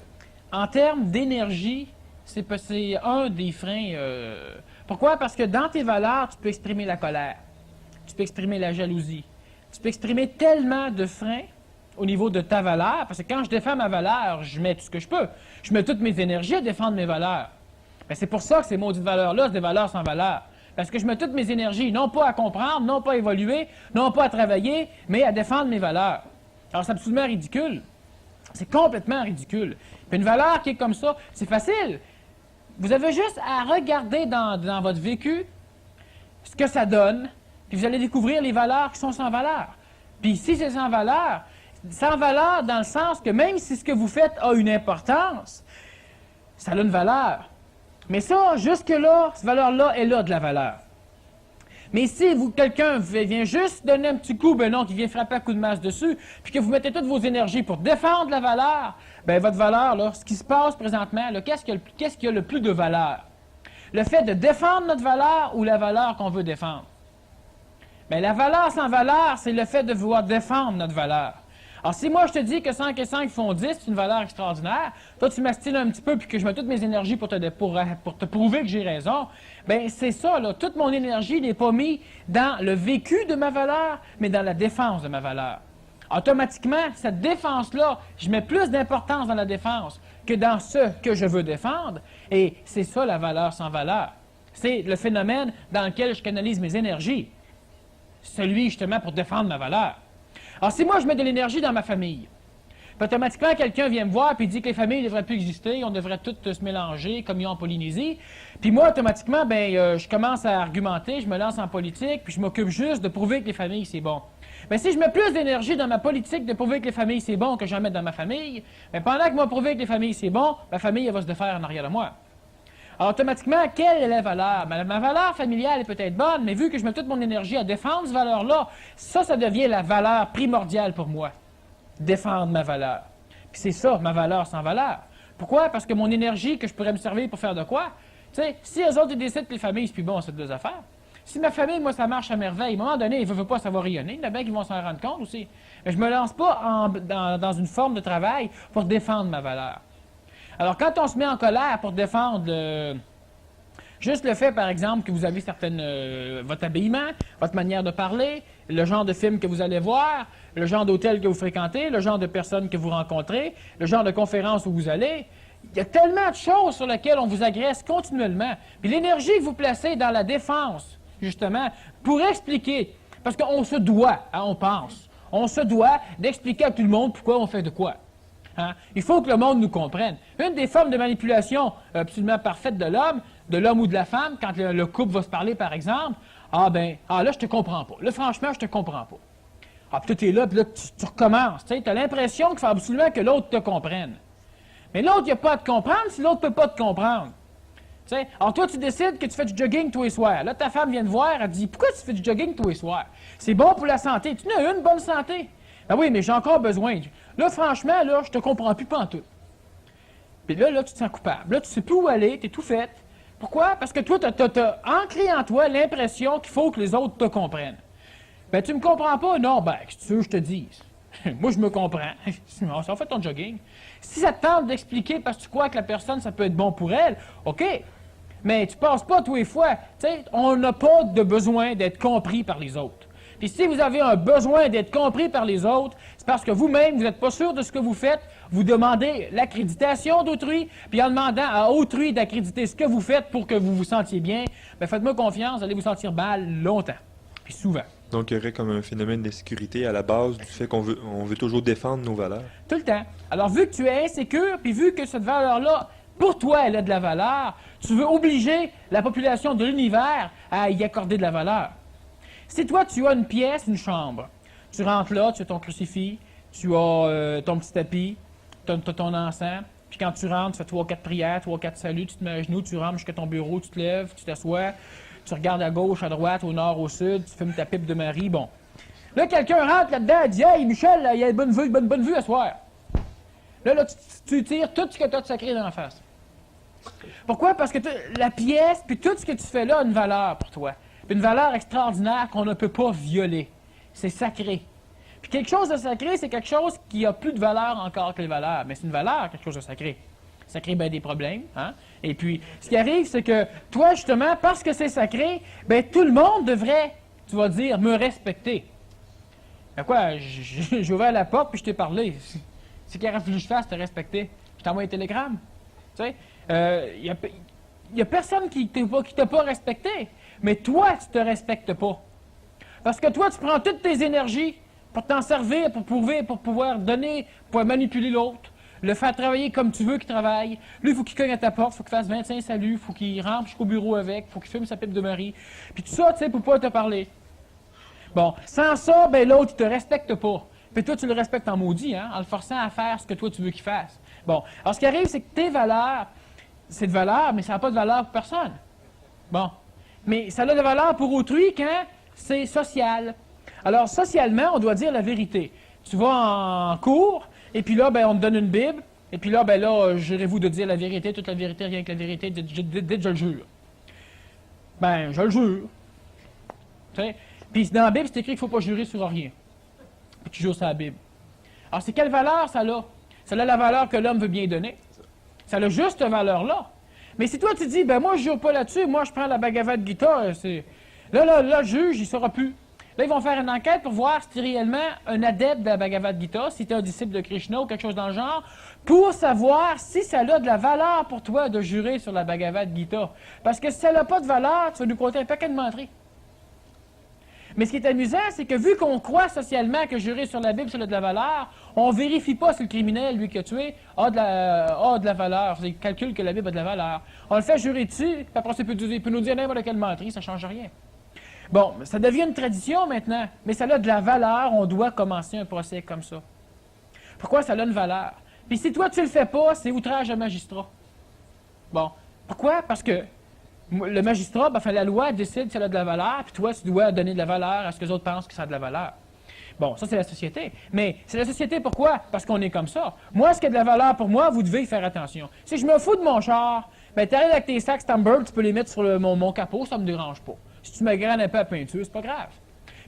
[SPEAKER 1] en termes d'énergie, c'est un des freins. Pourquoi? Parce que dans tes valeurs, tu peux exprimer la colère. Tu peux exprimer la jalousie. Tu peux exprimer tellement de freins au niveau de ta valeur, parce que quand je défends ma valeur, je mets tout ce que je peux. Je mets toutes mes énergies à défendre mes valeurs. Mais c'est pour ça que ces maudites valeurs-là, c'est des valeurs sans valeur. Parce que je mets toutes mes énergies, non pas à comprendre, non pas à évoluer, non pas à travailler, mais à défendre mes valeurs. Alors, c'est absolument ridicule. C'est complètement ridicule. Puis une valeur qui est comme ça, c'est facile. Vous avez juste à regarder dans votre vécu ce que ça donne, puis vous allez découvrir les valeurs qui sont sans valeur. Puis si c'est sans valeur dans le sens que même si ce que vous faites a une importance, ça a une valeur. Mais ça, jusque-là, cette valeur-là, elle a de la valeur. Mais si quelqu'un vient juste donner un petit coup, ben non, qui vient frapper un coup de masse dessus, puis que vous mettez toutes vos énergies pour défendre la valeur, ben votre valeur, là, ce qui se passe présentement, qu'est-ce qui a le plus de valeur? Le fait de défendre notre valeur ou la valeur qu'on veut défendre? Bien, la valeur sans valeur, c'est le fait de vouloir défendre notre valeur. Alors, si moi, je te dis que 5 et 5 font 10, c'est une valeur extraordinaire, toi, tu m'astines un petit peu puis que je mets toutes mes énergies pour te prouver que j'ai raison, bien, c'est ça, là. Toute mon énergie n'est pas mise dans le vécu de ma valeur, mais dans la défense de ma valeur. Automatiquement, cette défense-là, je mets plus d'importance dans la défense que dans ce que je veux défendre, et c'est ça, la valeur sans valeur. C'est le phénomène dans lequel je canalise mes énergies. Celui, justement, pour défendre ma valeur. Alors, si moi, je mets de l'énergie dans ma famille, puis automatiquement, quelqu'un vient me voir et dit que les familles ne devraient plus exister, on devrait toutes se mélanger, comme il y a en Polynésie. Puis moi, automatiquement, je commence à argumenter, je me lance en politique, puis je m'occupe juste de prouver que les familles, c'est bon. Mais si je mets plus d'énergie dans ma politique de prouver que les familles, c'est bon, que j'en mette dans ma famille, bien, pendant que moi, prouver que les familles, c'est bon, ma famille, elle va se défaire en arrière de moi. Alors, automatiquement, quelle est la valeur? Ma valeur familiale est peut-être bonne, mais vu que je mets toute mon énergie à défendre cette valeur-là, ça devient la valeur primordiale pour moi. Défendre ma valeur. Puis c'est ça, ma valeur sans valeur. Pourquoi? Parce que mon énergie que je pourrais me servir pour faire de quoi? Tu sais, si eux autres, ils décident que les familles, c'est plus bon, c'est deux affaires. Si ma famille, moi, ça marche à merveille, à un moment donné, ils ne veulent pas, ça va rayonner. Il y en a bien qui vont s'en rendre compte aussi. Mais je ne me lance pas dans une forme de travail pour défendre ma valeur. Alors, quand on se met en colère pour défendre juste le fait, par exemple, que vous avez votre habillement, votre manière de parler, le genre de film que vous allez voir, le genre d'hôtel que vous fréquentez, le genre de personnes que vous rencontrez, le genre de conférence où vous allez, il y a tellement de choses sur lesquelles on vous agresse continuellement. Puis l'énergie que vous placez dans la défense, justement, pour expliquer, parce qu'on se doit, hein, on se doit d'expliquer à tout le monde pourquoi on fait de quoi. Hein? Il faut que le monde nous comprenne. Une des formes de manipulation absolument parfaite de l'homme ou de la femme, quand le couple va se parler, par exemple, là, je te comprends pas. Là, franchement, je te comprends pas. Ah, puis tu es là, puis là, tu recommences. Tu as l'impression qu'il faut absolument que l'autre te comprenne. Mais l'autre, il n'y a pas à te comprendre si l'autre ne peut pas te comprendre. T'sais? Alors, toi, tu décides que tu fais du jogging tous les soirs. Là, ta femme vient te voir, elle te dit « Pourquoi tu fais du jogging tous les soirs? C'est bon pour la santé. Tu n'as une bonne santé. » Ben oui, mais j'ai encore besoin. Là, franchement, là, je te comprends plus pantoute. Puis là, tu te sens coupable. Là, tu ne sais plus où aller, tu es tout fait. Pourquoi? Parce que toi, tu as ancré en toi l'impression qu'il faut que les autres te comprennent. Ben, tu me comprends pas? Non, qu'est-ce que tu veux que je te dise? Moi, je me comprends. Ça fait ton jogging. Si ça te tente d'expliquer parce que tu crois que la personne, ça peut être bon pour elle, OK. Mais tu passes pas tous les fois. Tu sais, on n'a pas de besoin d'être compris par les autres. Puis si vous avez un besoin d'être compris par les autres, c'est parce que vous-même, vous n'êtes pas sûr de ce que vous faites, vous demandez l'accréditation d'autrui, puis en demandant à autrui d'accréditer ce que vous faites pour que vous vous sentiez bien, bien faites-moi confiance, vous allez vous sentir mal longtemps, puis souvent.
[SPEAKER 2] Donc, il y aurait comme un phénomène d'insécurité à la base du fait qu'on veut toujours défendre nos valeurs.
[SPEAKER 1] Tout le temps. Alors, vu que tu es insécure, puis vu que cette valeur-là, pour toi, elle a de la valeur, tu veux obliger la population de l'univers à y accorder de la valeur. Si toi, tu as une pièce, une chambre, tu rentres là, tu as ton crucifix, tu as ton petit tapis, tu as ton encens, puis quand tu rentres, tu fais 3 ou 4 prières, 3 ou 4 saluts, tu te mets à genoux, tu rentres jusqu'à ton bureau, tu te lèves, tu t'assois, tu regardes à gauche, à droite, au nord, au sud, tu fumes ta pipe de Marie, bon. Là, quelqu'un rentre là-dedans et dit « Hey, Michel, il y a une bonne vue à soir. » Là, tu tires tout ce que tu as de sacré dans la face. Pourquoi? Parce que la pièce, puis tout ce que tu fais là a une valeur pour toi. Une valeur extraordinaire qu'on ne peut pas violer. C'est sacré. Puis quelque chose de sacré, c'est quelque chose qui a plus de valeur encore que les valeurs. Mais c'est une valeur, quelque chose de sacré. Ça crée bien des problèmes. Hein? Et puis, ce qui arrive, c'est que toi, justement, parce que c'est sacré, bien, tout le monde devrait, tu vas dire, me respecter. Ben quoi, j'ai ouvert la porte puis je t'ai parlé. C'est qu'il aurait fallu que je fasse te respecter. Je t'envoie un télégramme. Tu sais, il n'y a personne qui ne t'a pas respecté. Mais toi, tu ne te respectes pas. Parce que toi, tu prends toutes tes énergies pour t'en servir, pour pouvoir donner, pour manipuler l'autre, le faire travailler comme tu veux qu'il travaille. Lui, il faut qu'il cogne à ta porte, il faut qu'il fasse 25 saluts, il faut qu'il rentre jusqu'au bureau avec, il faut qu'il fume sa pipe de Marie. Puis tout ça, tu sais, pour pas te parler. Bon, sans ça, ben l'autre, il te respecte pas. Puis toi, tu le respectes en maudit, hein, en le forçant à faire ce que toi, tu veux qu'il fasse. Bon, alors ce qui arrive, c'est que tes valeurs, c'est de valeur, mais ça n'a pas de valeur pour personne. Bon. Mais ça a de valeur pour autrui quand c'est social. Alors, socialement, on doit dire la vérité. Tu vas en cours, et puis là, ben, on te donne une Bible, et puis là, ben là, jurez-vous de dire la vérité, toute la vérité, rien que la vérité, dites, je le jure. Ben, je le jure. Tu sais? Puis dans la Bible, c'est écrit qu'il ne faut pas jurer sur rien. Puis tu jures sur la Bible. Alors, c'est quelle valeur ça a? Ça a la valeur que l'homme veut bien donner. Ça a juste cette valeur-là. Mais si toi, tu dis, ben moi, je jure pas là-dessus, moi, je prends la Bhagavad Gita, c'est... Là, le juge, il ne saura plus. Là, ils vont faire une enquête pour voir si tu es réellement un adepte de la Bhagavad Gita, si tu es un disciple de Krishna ou quelque chose dans le genre, pour savoir si ça a de la valeur pour toi de jurer sur la Bhagavad Gita. Parce que si ça n'a pas de valeur, tu vas nous compter un paquet de menteries. Mais ce qui est amusant, c'est que vu qu'on croit socialement que jurer sur la Bible, ça a de la valeur, on ne vérifie pas si le criminel, lui qui a tué, a de la valeur. Il calcule que la Bible a de la valeur. On le fait jurer dessus, puis après, il peut nous dire n'importe quelle menterie, ça ne change rien. Bon, ça devient une tradition maintenant, mais ça a de la valeur, on doit commencer un procès comme ça. Pourquoi ça a une valeur? Puis si toi, tu ne le fais pas, c'est outrage à magistrat. Bon, pourquoi? Parce que le magistrat, ben, la loi décide si ça a de la valeur, puis toi, tu dois donner de la valeur à ce que les autres pensent que ça a de la valeur. Bon, ça, c'est la société. Mais c'est la société pourquoi? Parce qu'on est comme ça. Moi, ce qui a de la valeur pour moi, vous devez y faire attention. Si je me fous de mon char, ben, tu arrives avec tes sacs Stamberg, tu peux les mettre sur mon capot, ça ne me dérange pas. Si tu me graines un peu à peinture, c'est pas grave.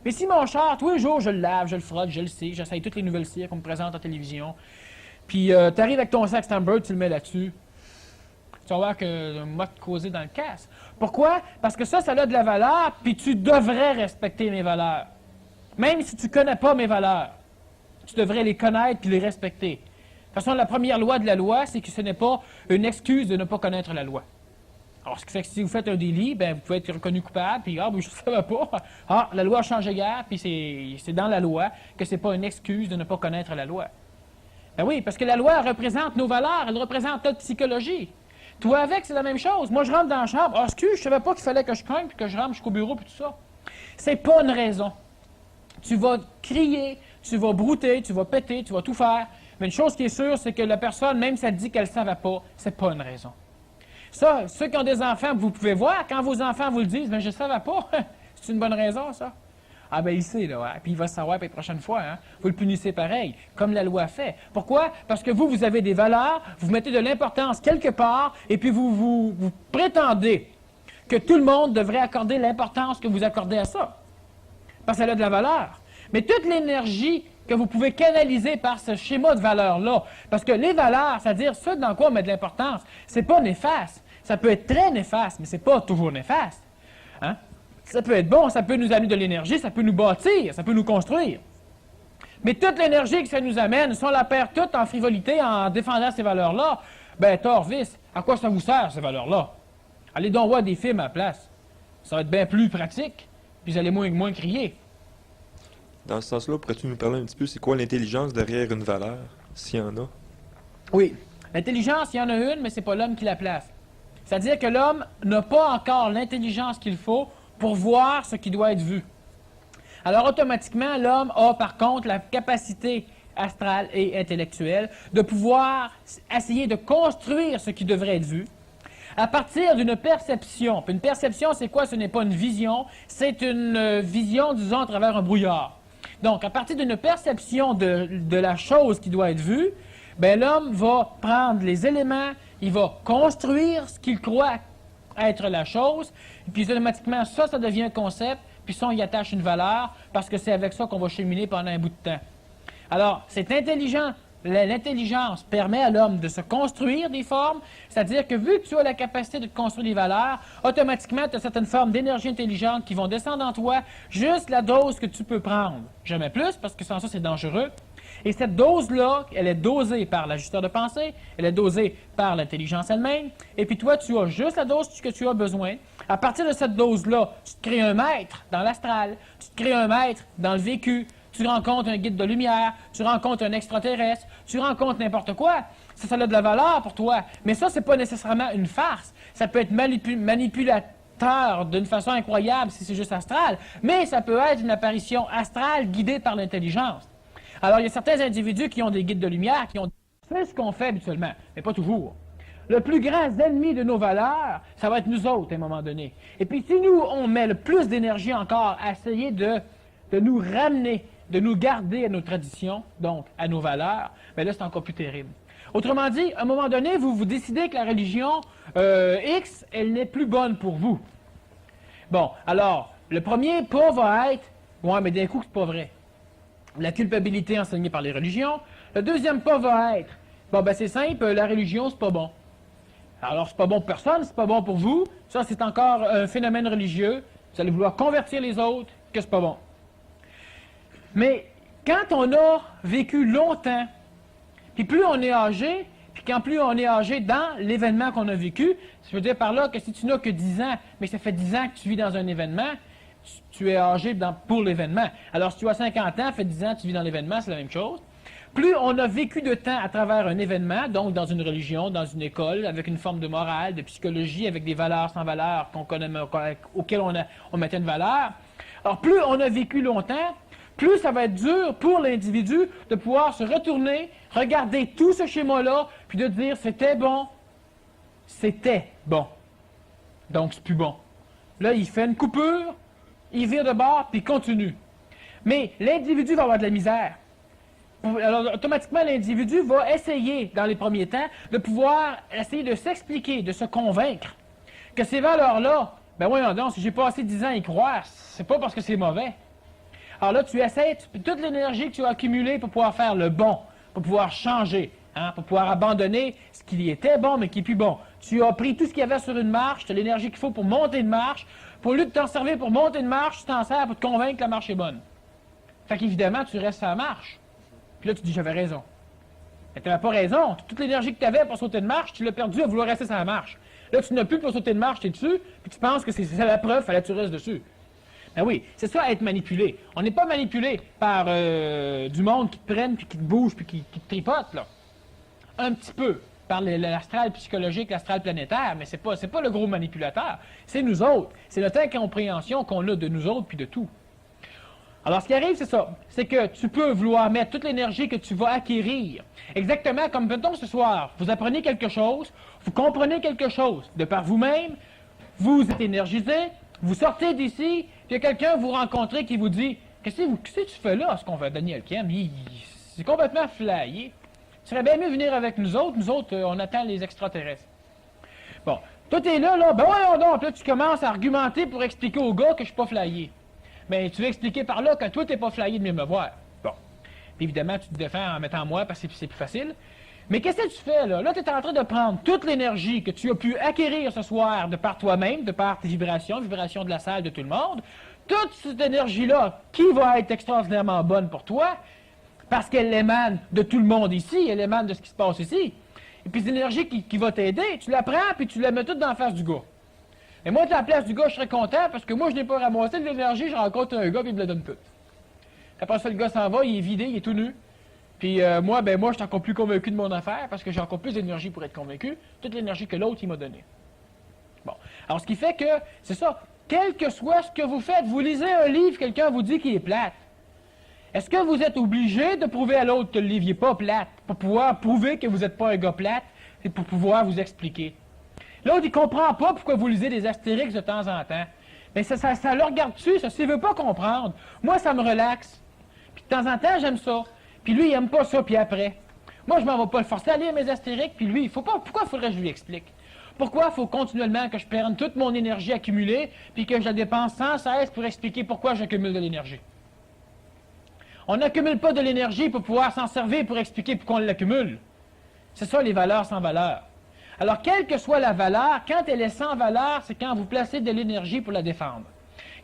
[SPEAKER 1] Mais si mon char, tous les jours, je le lave, je le frotte, je le sais, j'essaye toutes les nouvelles cires qu'on me présente en télévision, puis tu arrives avec ton sac Stamberg, tu le mets là-dessus, tu vas voir que moi te causer dans le casse. Pourquoi? Parce que ça a de la valeur, puis tu devrais respecter mes valeurs. Même si tu ne connais pas mes valeurs, tu devrais les connaître et les respecter. De toute façon, la première loi de la loi, c'est que ce n'est pas une excuse de ne pas connaître la loi. Alors, ce qui fait que si vous faites un délit, ben, vous pouvez être reconnu coupable, puis ben, je ne savais pas. Ah, la loi a changé hier, puis c'est dans la loi que ce n'est pas une excuse de ne pas connaître la loi. Ben oui, parce que la loi représente nos valeurs, elle représente notre psychologie. Toi avec, c'est la même chose. Moi, je rentre dans la chambre. Ah, excuse, je ne savais pas qu'il fallait que je cogne puis que je rentre jusqu'au bureau puis tout ça. C'est pas une raison. Tu vas crier, tu vas brouter, tu vas péter, tu vas tout faire. Mais une chose qui est sûre, c'est que la personne, même si elle dit qu'elle ne savait pas, c'est pas une raison. Ça, ceux qui ont des enfants, vous pouvez voir, quand vos enfants vous le disent, ben je ne savais pas. C'est une bonne raison, ça. Ah ben il sait, là, ouais. Puis il va savoir, puis la prochaine fois, hein, vous le punissez pareil, comme la loi fait. Pourquoi? Parce que vous avez des valeurs, vous mettez de l'importance quelque part, et puis vous prétendez que tout le monde devrait accorder l'importance que vous accordez à ça. Parce que ça a de la valeur. Mais toute l'énergie que vous pouvez canaliser par ce schéma de valeurs-là, parce que les valeurs, c'est-à-dire ce dans quoi on met de l'importance, c'est pas néfaste. Ça peut être très néfaste, mais c'est pas toujours néfaste. Hein? Ça peut être bon, ça peut nous amener de l'énergie, ça peut nous bâtir, ça peut nous construire. Mais toute l'énergie que ça nous amène, si on la perd toute en frivolité, en défendant ces valeurs-là, ben tort, vice, à quoi ça vous sert, ces valeurs-là? Allez donc voir des films à la place. Ça va être bien plus pratique, puis vous allez moins crier.
[SPEAKER 2] Dans ce sens-là, pourrais-tu nous parler un petit peu, c'est quoi l'intelligence derrière une valeur, s'il y en a?
[SPEAKER 1] Oui. L'intelligence, il y en a une, mais c'est pas l'homme qui la place. C'est-à-dire que l'homme n'a pas encore l'intelligence qu'il faut pour voir ce qui doit être vu. Alors, automatiquement, l'homme a par contre la capacité astrale et intellectuelle de pouvoir essayer de construire ce qui devrait être vu à partir d'une perception. Puis une perception, c'est quoi? Ce n'est pas une vision, c'est une vision, disons, à travers un brouillard. Donc, à partir d'une perception de la chose qui doit être vue, ben, l'homme va prendre les éléments, il va construire ce qu'il croit être la chose, et puis automatiquement, ça devient un concept, puis ça, on y attache une valeur, parce que c'est avec ça qu'on va cheminer pendant un bout de temps. Alors, c'est intelligent. L'intelligence permet à l'homme de se construire des formes, c'est-à-dire que vu que tu as la capacité de te construire des valeurs, automatiquement, tu as certaines formes d'énergie intelligente qui vont descendre en toi, juste la dose que tu peux prendre. Jamais plus, parce que sans ça, c'est dangereux. Et cette dose-là, elle est dosée par l'ajusteur de pensée, elle est dosée par l'intelligence elle-même, et puis toi, tu as juste la dose que tu as besoin. À partir de cette dose-là, tu te crées un maître dans l'astral, tu te crées un maître dans le vécu, tu rencontres un guide de lumière, tu rencontres un extraterrestre, tu rencontres n'importe quoi. Ça a de la valeur pour toi. Mais ça, c'est pas nécessairement une farce. Ça peut être manipulateur d'une façon incroyable si c'est juste astral, mais ça peut être une apparition astrale guidée par l'intelligence. Alors, il y a certains individus qui ont des guides de lumière, qui ont fait ce qu'on fait habituellement, mais pas toujours. Le plus grand ennemi de nos valeurs, ça va être nous autres à un moment donné. Et puis, si nous, on met le plus d'énergie encore à essayer de nous ramener, de nous garder à nos traditions, donc à nos valeurs, bien là, c'est encore plus terrible. Autrement dit, à un moment donné, vous décidez que la religion X, elle n'est plus bonne pour vous. Bon, alors, le premier pas va être, ouais, mais d'un coup, c'est pas vrai. La culpabilité enseignée par les religions. Le deuxième pas va être, bon, ben c'est simple, la religion, c'est pas bon. Alors, c'est pas bon pour personne, c'est pas bon pour vous. Ça, c'est encore un phénomène religieux. Vous allez vouloir convertir les autres, que c'est pas bon. Mais quand on a vécu longtemps, puis plus on est âgé, puis quand plus on est âgé dans l'événement qu'on a vécu, ça veut dire par là que si tu n'as que 10 ans, mais ça fait 10 ans que tu vis dans un événement, tu es âgé pour l'événement. Alors, si tu as 50 ans, ça fait 10 ans que tu vis dans l'événement, c'est la même chose. Plus on a vécu de temps à travers un événement, donc dans une religion, dans une école, avec une forme de morale, de psychologie, avec des valeurs sans valeur qu'on connaît, auxquelles on mettait une valeur, alors plus on a vécu longtemps, plus ça va être dur pour l'individu de pouvoir se retourner, regarder tout ce schéma-là, puis de dire c'était bon, donc c'est plus bon. Là, il fait une coupure, il vire de bord, puis il continue. Mais l'individu va avoir de la misère. Alors, automatiquement, l'individu va essayer, dans les premiers temps, de pouvoir essayer de s'expliquer, de se convaincre que ces valeurs-là, ben voyons donc, si j'ai passé 10 ans à y croire, c'est pas parce que c'est mauvais. Alors là, tu essaies, toute l'énergie que tu as accumulée pour pouvoir faire le bon, pour pouvoir changer, pour pouvoir abandonner ce qui était bon, mais qui est plus bon. Tu as pris tout ce qu'il y avait sur une marche, tu as l'énergie qu'il faut pour monter une marche. Pour lieu de t'en servir pour monter une marche, tu t'en sers pour te convaincre que la marche est bonne. Fait qu'évidemment, tu restes à la marche. Puis là, tu dis, j'avais raison. Mais tu n'avais pas raison. Toute l'énergie que tu avais pour sauter une marche, tu l'as perdue à vouloir rester sur la marche. Là, tu n'as plus pour sauter une marche, tu es dessus, puis tu penses que c'est la preuve, fallait que tu restes dessus. Ben oui, c'est ça, être manipulé. On n'est pas manipulé par du monde qui te prenne, puis qui te bouge, puis qui te tripote, là. Un petit peu, par l'astral psychologique, l'astral planétaire, mais c'est pas le gros manipulateur. C'est nous autres. C'est notre incompréhension qu'on a de nous autres, puis de tout. Alors, ce qui arrive, c'est ça. C'est que tu peux vouloir mettre toute l'énergie que tu vas acquérir. Exactement comme, mettons, ce soir, vous apprenez quelque chose, vous comprenez quelque chose de par vous-même, vous êtes énergisé, vous sortez d'ici, puis il y a quelqu'un que vous rencontrez qui vous dit « Qu'est-ce que tu fais là, ce qu'on va Daniel Kem? C'est complètement flyé. Tu serais bien mieux venir avec nous autres, on attend les extraterrestres. » Bon, toi, t'es là, ben voyons donc, là, tu commences à argumenter pour expliquer au gars que je suis pas flyé. Mais tu veux expliquer par là que toi, t'es pas flyé de mieux me voir. Bon. Puis évidemment, tu te défends en mettant moi parce que c'est plus facile. Mais qu'est-ce que tu fais là? Là, tu es en train de prendre toute l'énergie que tu as pu acquérir ce soir de par toi-même, de par tes vibrations de la salle, de tout le monde. Toute cette énergie-là, qui va être extraordinairement bonne pour toi, parce qu'elle émane de tout le monde ici, elle émane de ce qui se passe ici. Et puis l'énergie qui va t'aider, tu la prends puis tu la mets toute dans la face du gars. Et moi, à la place du gars, je serais content parce que moi, je n'ai pas ramassé de l'énergie, je rencontre un gars puis il me la donne toute. Après ça, le gars s'en va, il est vidé, il est tout nu. Puis moi, je suis encore plus convaincu de mon affaire parce que j'ai encore plus d'énergie pour être convaincu. Toute l'énergie que l'autre, il m'a donnée. Bon. Alors, ce qui fait que, c'est ça, quel que soit ce que vous faites, vous lisez un livre, quelqu'un vous dit qu'il est plate. Est-ce que vous êtes obligé de prouver à l'autre que le livre n'est pas plate pour pouvoir prouver que vous n'êtes pas un gars plate et pour pouvoir vous expliquer? L'autre, il ne comprend pas pourquoi vous lisez des astérix de temps en temps. Mais ça le regarde dessus, ça, s'il ne veut pas comprendre. Moi, ça me relaxe. Puis de temps en temps, j'aime ça. Puis lui, il n'aime pas ça, puis après. Moi, je m'en vais pas le forcer à lire mes astériques, puis lui, il faut pas. Pourquoi faudrait que je lui explique? Pourquoi il faut continuellement que je perde toute mon énergie accumulée, puis que je la dépense sans cesse pour expliquer pourquoi j'accumule de l'énergie? On n'accumule pas de l'énergie pour pouvoir s'en servir pour expliquer pourquoi on l'accumule. C'est ça, les valeurs sans valeur. Alors, quelle que soit la valeur, quand elle est sans valeur, c'est quand vous placez de l'énergie pour la défendre.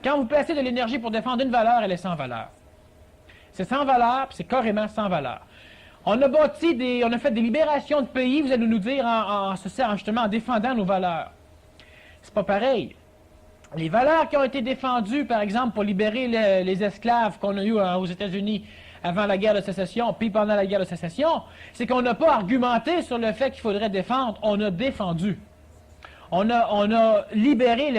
[SPEAKER 1] Quand vous placez de l'énergie pour défendre une valeur, elle est sans valeur. C'est sans valeur, puis c'est carrément sans valeur. On a fait des libérations de pays, vous allez nous dire, justement en défendant nos valeurs. C'est pas pareil. Les valeurs qui ont été défendues, par exemple, pour libérer les esclaves qu'on a eus aux États-Unis avant la guerre de sécession, puis pendant la guerre de sécession, c'est qu'on n'a pas argumenté sur le fait qu'il faudrait défendre, on a défendu. On a libéré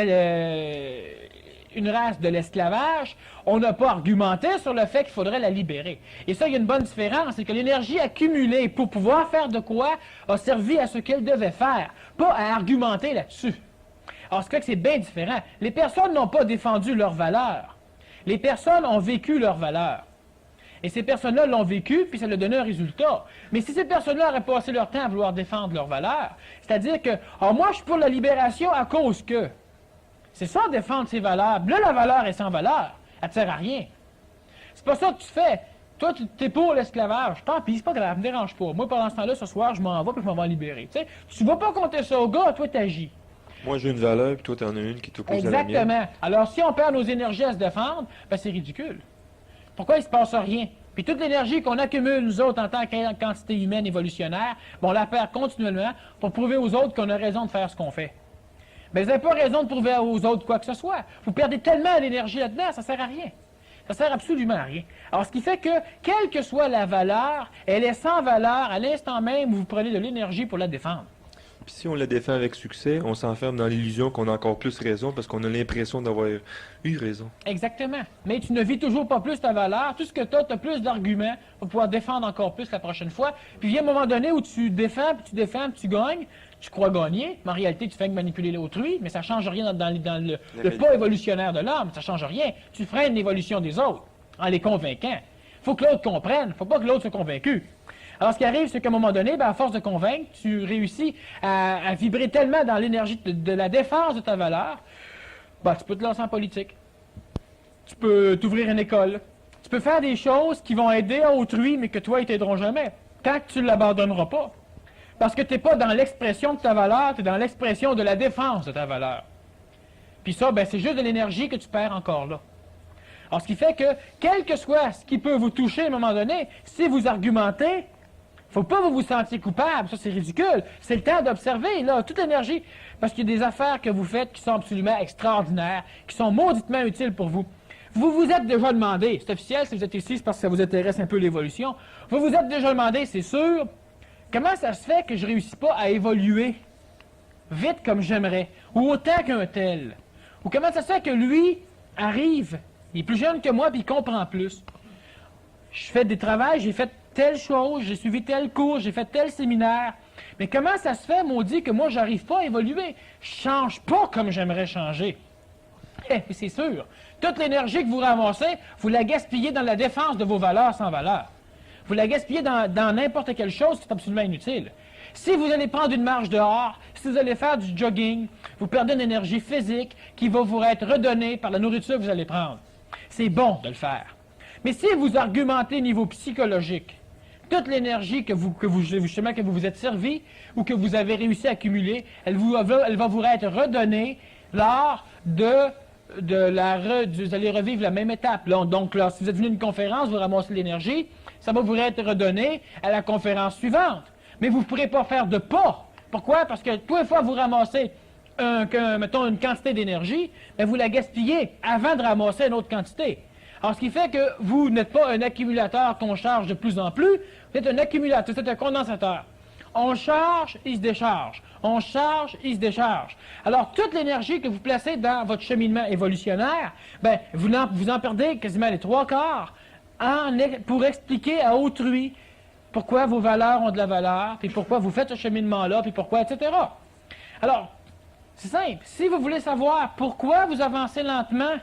[SPEAKER 1] une race de l'esclavage, on n'a pas argumenté sur le fait qu'il faudrait la libérer. Et ça, il y a une bonne différence, c'est que l'énergie accumulée pour pouvoir faire de quoi a servi à ce qu'elle devait faire, pas à argumenter là-dessus. Alors, ce que c'est bien différent. Les personnes n'ont pas défendu leurs valeurs. Les personnes ont vécu leurs valeurs. Et ces personnes-là l'ont vécu, puis ça leur a donné un résultat. Mais si ces personnes-là auraient passé leur temps à vouloir défendre leurs valeurs, c'est-à-dire que, moi, je suis pour la libération à cause que... C'est ça, défendre ses valeurs. Là, la valeur est sans valeur. Elle ne sert à rien. C'est pas ça que tu fais. Toi, tu es pour l'esclavage. Tant pis, c'est pas grave, ne me dérange pas. Moi, pendant ce temps-là, ce soir, je m'en vais puis je m'en vais en libérer. Tu ne vas pas compter ça au gars, toi, tu agis.
[SPEAKER 2] Moi, j'ai une valeur, puis toi, tu en as une qui t'oppose à la mienne.
[SPEAKER 1] Exactement. Alors, si on perd nos énergies à se défendre, ben, c'est ridicule. Pourquoi il ne se passe rien? Puis toute l'énergie qu'on accumule, nous autres, en tant qu'entité humaine évolutionnaire, on la perd continuellement pour prouver aux autres qu'on a raison de faire ce qu'on fait. Mais vous n'avez pas raison de prouver aux autres quoi que ce soit. Vous perdez tellement d'énergie là-dedans, ça ne sert à rien. Ça ne sert absolument à rien. Alors, ce qui fait que, quelle que soit la valeur, elle est sans valeur à l'instant même où vous prenez de l'énergie pour la défendre.
[SPEAKER 2] Puis si on la défend avec succès, on s'enferme dans l'illusion qu'on a encore plus raison parce qu'on a l'impression d'avoir eu raison.
[SPEAKER 1] Exactement. Mais tu ne vis toujours pas plus ta valeur. Tout ce que tu as plus d'arguments pour pouvoir défendre encore plus la prochaine fois. Puis il y a un moment donné où tu défends, puis tu gagnes. Tu crois gagner, mais en réalité, tu fais que manipuler l'autrui, mais ça ne change rien dans le pas évolutionnaire de l'homme. Ça ne change rien. Tu freines l'évolution des autres en les convainquant. Il faut que l'autre comprenne. Il ne faut pas que l'autre soit convaincu. Alors, ce qui arrive, c'est qu'à un moment donné, à force de convaincre, tu réussis à vibrer tellement dans l'énergie de la défense de ta valeur, tu peux te lancer en politique. Tu peux t'ouvrir une école. Tu peux faire des choses qui vont aider autrui, mais que toi, ils ne t'aideront jamais, tant que tu ne l'abandonneras pas. Parce que tu n'es pas dans l'expression de ta valeur, tu es dans l'expression de la défense de ta valeur. Puis ça, c'est juste de l'énergie que tu perds encore là. Alors, ce qui fait que, quel que soit ce qui peut vous toucher à un moment donné, si vous argumentez, faut pas vous sentir coupable, ça c'est ridicule. C'est le temps d'observer, là, toute l'énergie. Parce qu'il y a des affaires que vous faites qui sont absolument extraordinaires, qui sont mauditement utiles pour vous. Vous vous êtes déjà demandé, c'est officiel, si vous êtes ici, c'est parce que ça vous intéresse un peu l'évolution. Vous vous êtes déjà demandé, c'est sûr, comment ça se fait que je ne réussis pas à évoluer vite comme j'aimerais, ou autant qu'un tel? Ou comment ça se fait que lui arrive, il est plus jeune que moi, puis il comprend plus? Je fais des travaux, j'ai fait telle chose, j'ai suivi tel cours, j'ai fait tel séminaire. Mais comment ça se fait, maudit, que moi, j'arrive pas à évoluer? Je change pas comme j'aimerais changer. C'est sûr. Toute l'énergie que vous ramassez, vous la gaspillez dans la défense de vos valeurs sans valeur. Vous la gaspillez dans n'importe quelle chose qui est absolument inutile. Si vous allez prendre une marche dehors, si vous allez faire du jogging, vous perdez une énergie physique qui va vous être redonnée par la nourriture que vous allez prendre. C'est bon de le faire. Mais si vous argumentez au niveau psychologique, toute l'énergie que justement, que vous vous êtes servi ou que vous avez réussi à accumuler, elle va vous être redonnée lors vous allez revivre la même étape. Donc, là, si vous êtes venu à une conférence, vous ramassez l'énergie, ça va vous être redonné à la conférence suivante. Mais vous ne pourrez pas faire de pas. Pourquoi? Parce que tous les fois que vous ramassez mettons, une quantité d'énergie, vous la gaspillez avant de ramasser une autre quantité. Alors, ce qui fait que vous n'êtes pas un accumulateur qu'on charge de plus en plus, vous êtes un accumulateur, c'est un condensateur. On charge, il se décharge. On charge, il se décharge. Alors, toute l'énergie que vous placez dans votre cheminement évolutionnaire, vous en perdez quasiment les 3/4 pour expliquer à autrui pourquoi vos valeurs ont de la valeur, puis pourquoi vous faites ce cheminement-là, puis pourquoi, etc. Alors, c'est simple. Si vous voulez savoir pourquoi vous avancez lentement,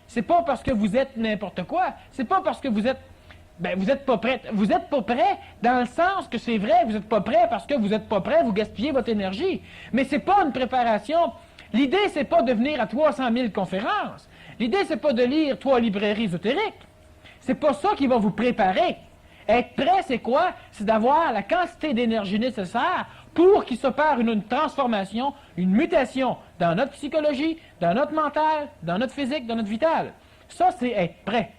[SPEAKER 1] c'est pas parce que vous êtes n'importe quoi. C'est pas parce que vous êtes pas prêt. Vous n'êtes pas prêt dans le sens que c'est vrai, vous n'êtes pas prêt parce que vous n'êtes pas prêt, vous gaspillez votre énergie. Mais c'est pas une préparation. L'idée, c'est pas de venir à 300 000 conférences. L'idée, c'est pas de lire 3 librairies ésotériques. C'est pas ça qui va vous préparer. Être prêt, c'est quoi? C'est d'avoir la quantité d'énergie nécessaire pour qu'il s'opère une transformation, une mutation dans notre psychologie, dans notre mental, dans notre physique, dans notre vital. Ça, c'est être prêt.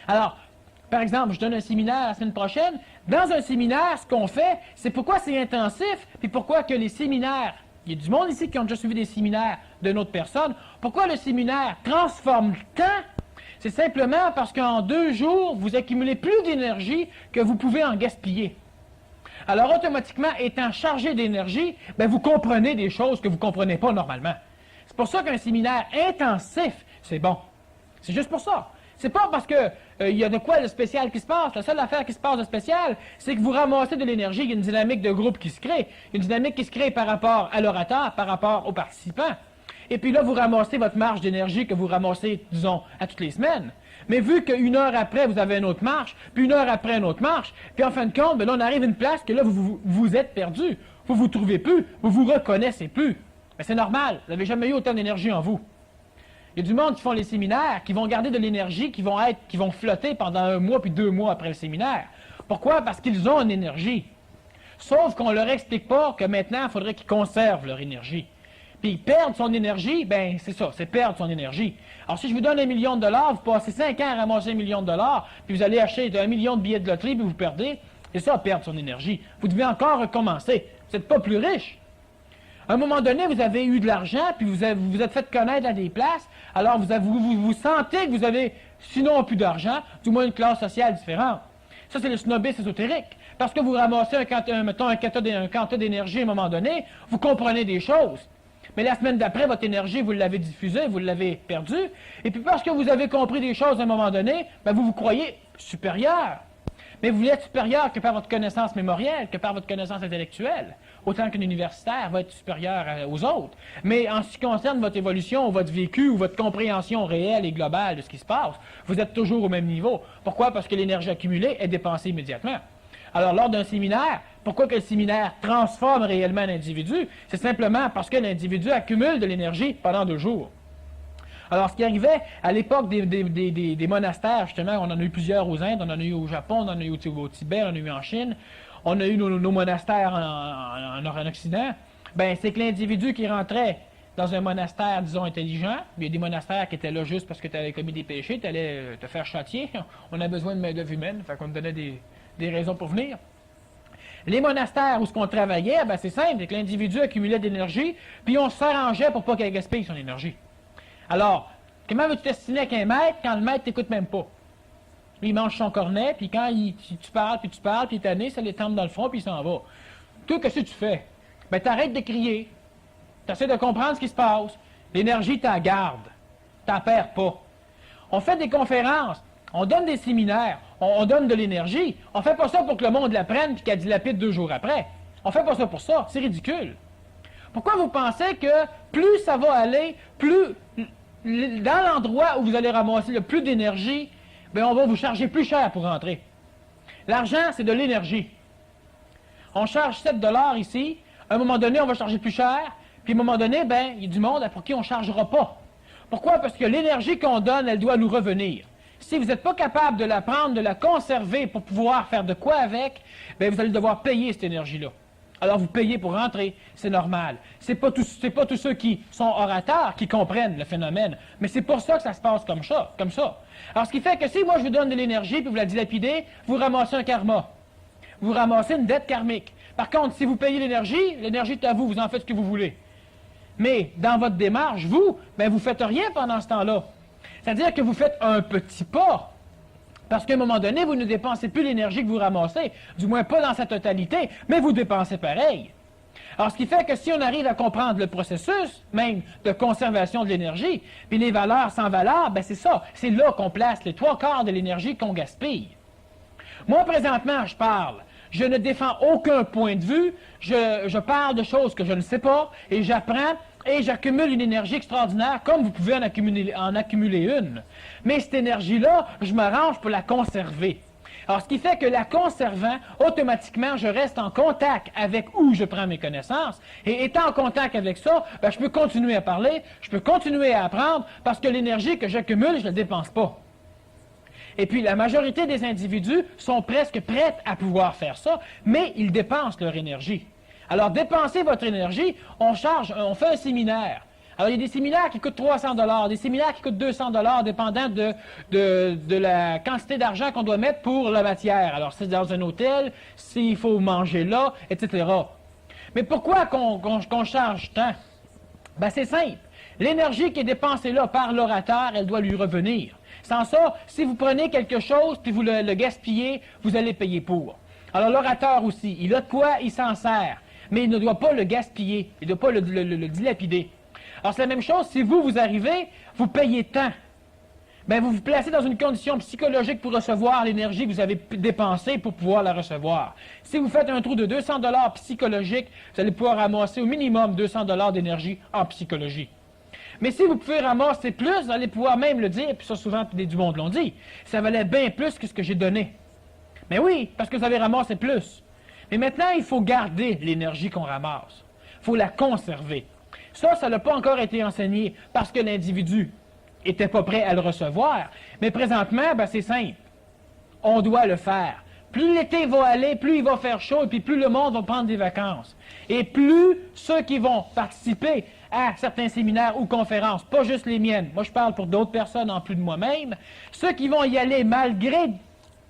[SPEAKER 1] Alors, par exemple, je donne un séminaire la semaine prochaine. Dans un séminaire, ce qu'on fait, c'est pourquoi c'est intensif, puis pourquoi que les séminaires, il y a du monde ici qui ont déjà suivi des séminaires d'une autre personne, pourquoi le séminaire transforme le temps? C'est simplement parce qu'en 2 jours, vous accumulez plus d'énergie que vous pouvez en gaspiller. Alors, automatiquement, étant chargé d'énergie, vous comprenez des choses que vous ne comprenez pas normalement. C'est pour ça qu'un séminaire intensif, c'est bon. C'est juste pour ça. C'est pas parce que il y a de quoi de spécial qui se passe. La seule affaire qui se passe de spécial, c'est que vous ramassez de l'énergie, il y a une dynamique de groupe qui se crée. Une dynamique qui se crée par rapport à l'orateur, par rapport aux participants. Et puis là, vous ramassez votre marge d'énergie que vous ramassez, disons, à toutes les semaines. Mais vu qu'une heure après, vous avez une autre marche, puis une heure après, une autre marche, puis en fin de compte, là, on arrive à une place que là, vous êtes perdu. Vous ne vous trouvez plus, vous ne vous reconnaissez plus. Mais c'est normal, vous n'avez jamais eu autant d'énergie en vous. Il y a du monde qui font les séminaires, qui vont garder de l'énergie, qui vont flotter pendant 1 mois puis 2 mois après le séminaire. Pourquoi? Parce qu'ils ont une énergie. Sauf qu'on ne leur explique pas que maintenant, il faudrait qu'ils conservent leur énergie. Puis perdre son énergie, c'est ça, c'est perdre son énergie. Alors si je vous donne $1 million, vous passez 5 ans à ramasser $1 million, puis vous allez acheter 1 million de billets de loterie, puis vous perdez, c'est ça, perdre son énergie. Vous devez encore recommencer. Vous n'êtes pas plus riche. À un moment donné, vous avez eu de l'argent, puis vous êtes fait connaître à des places, alors vous sentez que vous avez, sinon plus d'argent, du moins une classe sociale différente. Ça, c'est le snobisme ésotérique. Parce que vous ramassez un quantum d'énergie à un moment donné, vous comprenez des choses. Mais la semaine d'après, votre énergie, vous l'avez diffusée, vous l'avez perdue. Et puis parce que vous avez compris des choses à un moment donné, vous vous croyez supérieur. Mais vous êtes supérieur que par votre connaissance mémorielle, que par votre connaissance intellectuelle. Autant qu'un universitaire va être supérieur aux autres. Mais en ce qui concerne votre évolution, ou votre vécu, ou votre compréhension réelle et globale de ce qui se passe, vous êtes toujours au même niveau. Pourquoi? Parce que l'énergie accumulée est dépensée immédiatement. Alors, lors d'un séminaire, pourquoi que le séminaire transforme réellement l'individu? C'est simplement parce que l'individu accumule de l'énergie pendant 2 jours. Alors, ce qui arrivait à l'époque des monastères, justement, on en a eu plusieurs aux Indes, on en a eu au Japon, on en a eu au Tibet, on en a eu en Chine, on a eu nos monastères en Occident, c'est que l'individu qui rentrait dans un monastère, disons, intelligent, il y a des monastères qui étaient là juste parce que tu avais commis des péchés, tu allais te faire châtier, on a besoin de main-d'œuvre humaine, fait qu'on te donnait des raisons pour venir. Les monastères où ce qu'on travaillait, c'est simple, c'est que l'individu accumulait de l'énergie, puis on s'arrangeait pour pas qu'il gaspille son énergie. Alors, comment veux-tu t'estimer avec un maître quand le maître t'écoute même pas? Lui, il mange son cornet, puis quand tu parles, puis il est tanné, ça les tombe dans le front, puis il s'en va. Toi, qu'est-ce que tu fais? T'arrêtes de crier, t'essaies de comprendre ce qui se passe, l'énergie t'en garde, t'en perds pas. On fait des conférences, on donne des séminaires, on donne de l'énergie, on fait pas ça pour que le monde l'apprenne, puis qu'elle dilapide 2 jours après. On fait pas ça pour ça, c'est ridicule. Pourquoi vous pensez que plus ça va aller, plus dans l'endroit où vous allez ramasser le plus d'énergie, on va vous charger plus cher pour rentrer. L'argent, c'est de l'énergie. On charge 7 $ ici, à un moment donné, on va charger plus cher, puis à un moment donné, il y a du monde pour qui on ne chargera pas. Pourquoi? Parce que l'énergie qu'on donne, elle doit nous revenir. Si vous n'êtes pas capable de la prendre, de la conserver pour pouvoir faire de quoi avec, bien, vous allez devoir payer cette énergie-là. Alors, vous payez pour rentrer, c'est normal. C'est pas tous ceux qui sont orateurs qui comprennent le phénomène, mais c'est pour ça que ça se passe comme ça. Alors, ce qui fait que si moi je vous donne de l'énergie puis vous la dilapidez, vous ramassez un karma. Vous ramassez une dette karmique. Par contre, si vous payez l'énergie est à vous, vous en faites ce que vous voulez. Mais dans votre démarche, vous ne faites rien pendant ce temps-là. C'est-à-dire que vous faites un petit pas. Parce qu'à un moment donné, vous ne dépensez plus l'énergie que vous ramassez, du moins pas dans sa totalité, mais vous dépensez pareil. Alors, ce qui fait que si on arrive à comprendre le processus, même de conservation de l'énergie, puis les valeurs sans valeur, ben c'est ça, c'est là qu'on place les 3/4 de l'énergie qu'on gaspille. Moi, présentement, je parle. Je ne défends aucun point de vue, je parle de choses que je ne sais pas, et j'apprends, et j'accumule une énergie extraordinaire, comme vous pouvez en accumuler une. Mais cette énergie-là, je m'arrange pour la conserver. Alors, ce qui fait que la conservant, automatiquement, je reste en contact avec où je prends mes connaissances. Et étant en contact avec ça, ben, je peux continuer à parler, je peux continuer à apprendre, parce que l'énergie que j'accumule, je ne la dépense pas. Et puis, la majorité des individus sont presque prêts à pouvoir faire ça, mais ils dépensent leur énergie. Alors, dépensez votre énergie, on fait un séminaire. Alors, il y a des séminaires qui coûtent 300 $, des séminaires qui coûtent 200 $, dépendant de la quantité d'argent qu'on doit mettre pour la matière. Alors, c'est dans un hôtel, s'il faut manger là, etc. Mais pourquoi qu'on charge tant? Ben, c'est simple. L'énergie qui est dépensée là par l'orateur, elle doit lui revenir. Sans ça, si vous prenez quelque chose puis vous le gaspillez, vous allez payer pour. Alors, l'orateur aussi, il a de quoi, il s'en sert. Mais il ne doit pas le gaspiller, il ne doit pas le dilapider. Alors, c'est la même chose, si vous arrivez, vous payez tant. Bien, vous vous placez dans une condition psychologique pour recevoir l'énergie que vous avez dépensée pour pouvoir la recevoir. Si vous faites un trou de 200 $ psychologique, vous allez pouvoir ramasser au minimum 200 $ d'énergie en psychologie. Mais si vous pouvez ramasser plus, vous allez pouvoir même le dire, puis ça souvent du monde l'ont dit, ça valait bien plus que ce que j'ai donné. Mais oui, parce que vous avez ramassé plus. Mais maintenant, il faut garder l'énergie qu'on ramasse. Il faut la conserver. Ça n'a pas encore été enseigné parce que l'individu n'était pas prêt à le recevoir. Mais présentement, ben, c'est simple. On doit le faire. Plus l'été va aller, plus il va faire chaud, et puis plus le monde va prendre des vacances. Et plus ceux qui vont participer à certains séminaires ou conférences, pas juste les miennes, moi je parle pour d'autres personnes en plus de moi-même, ceux qui vont y aller malgré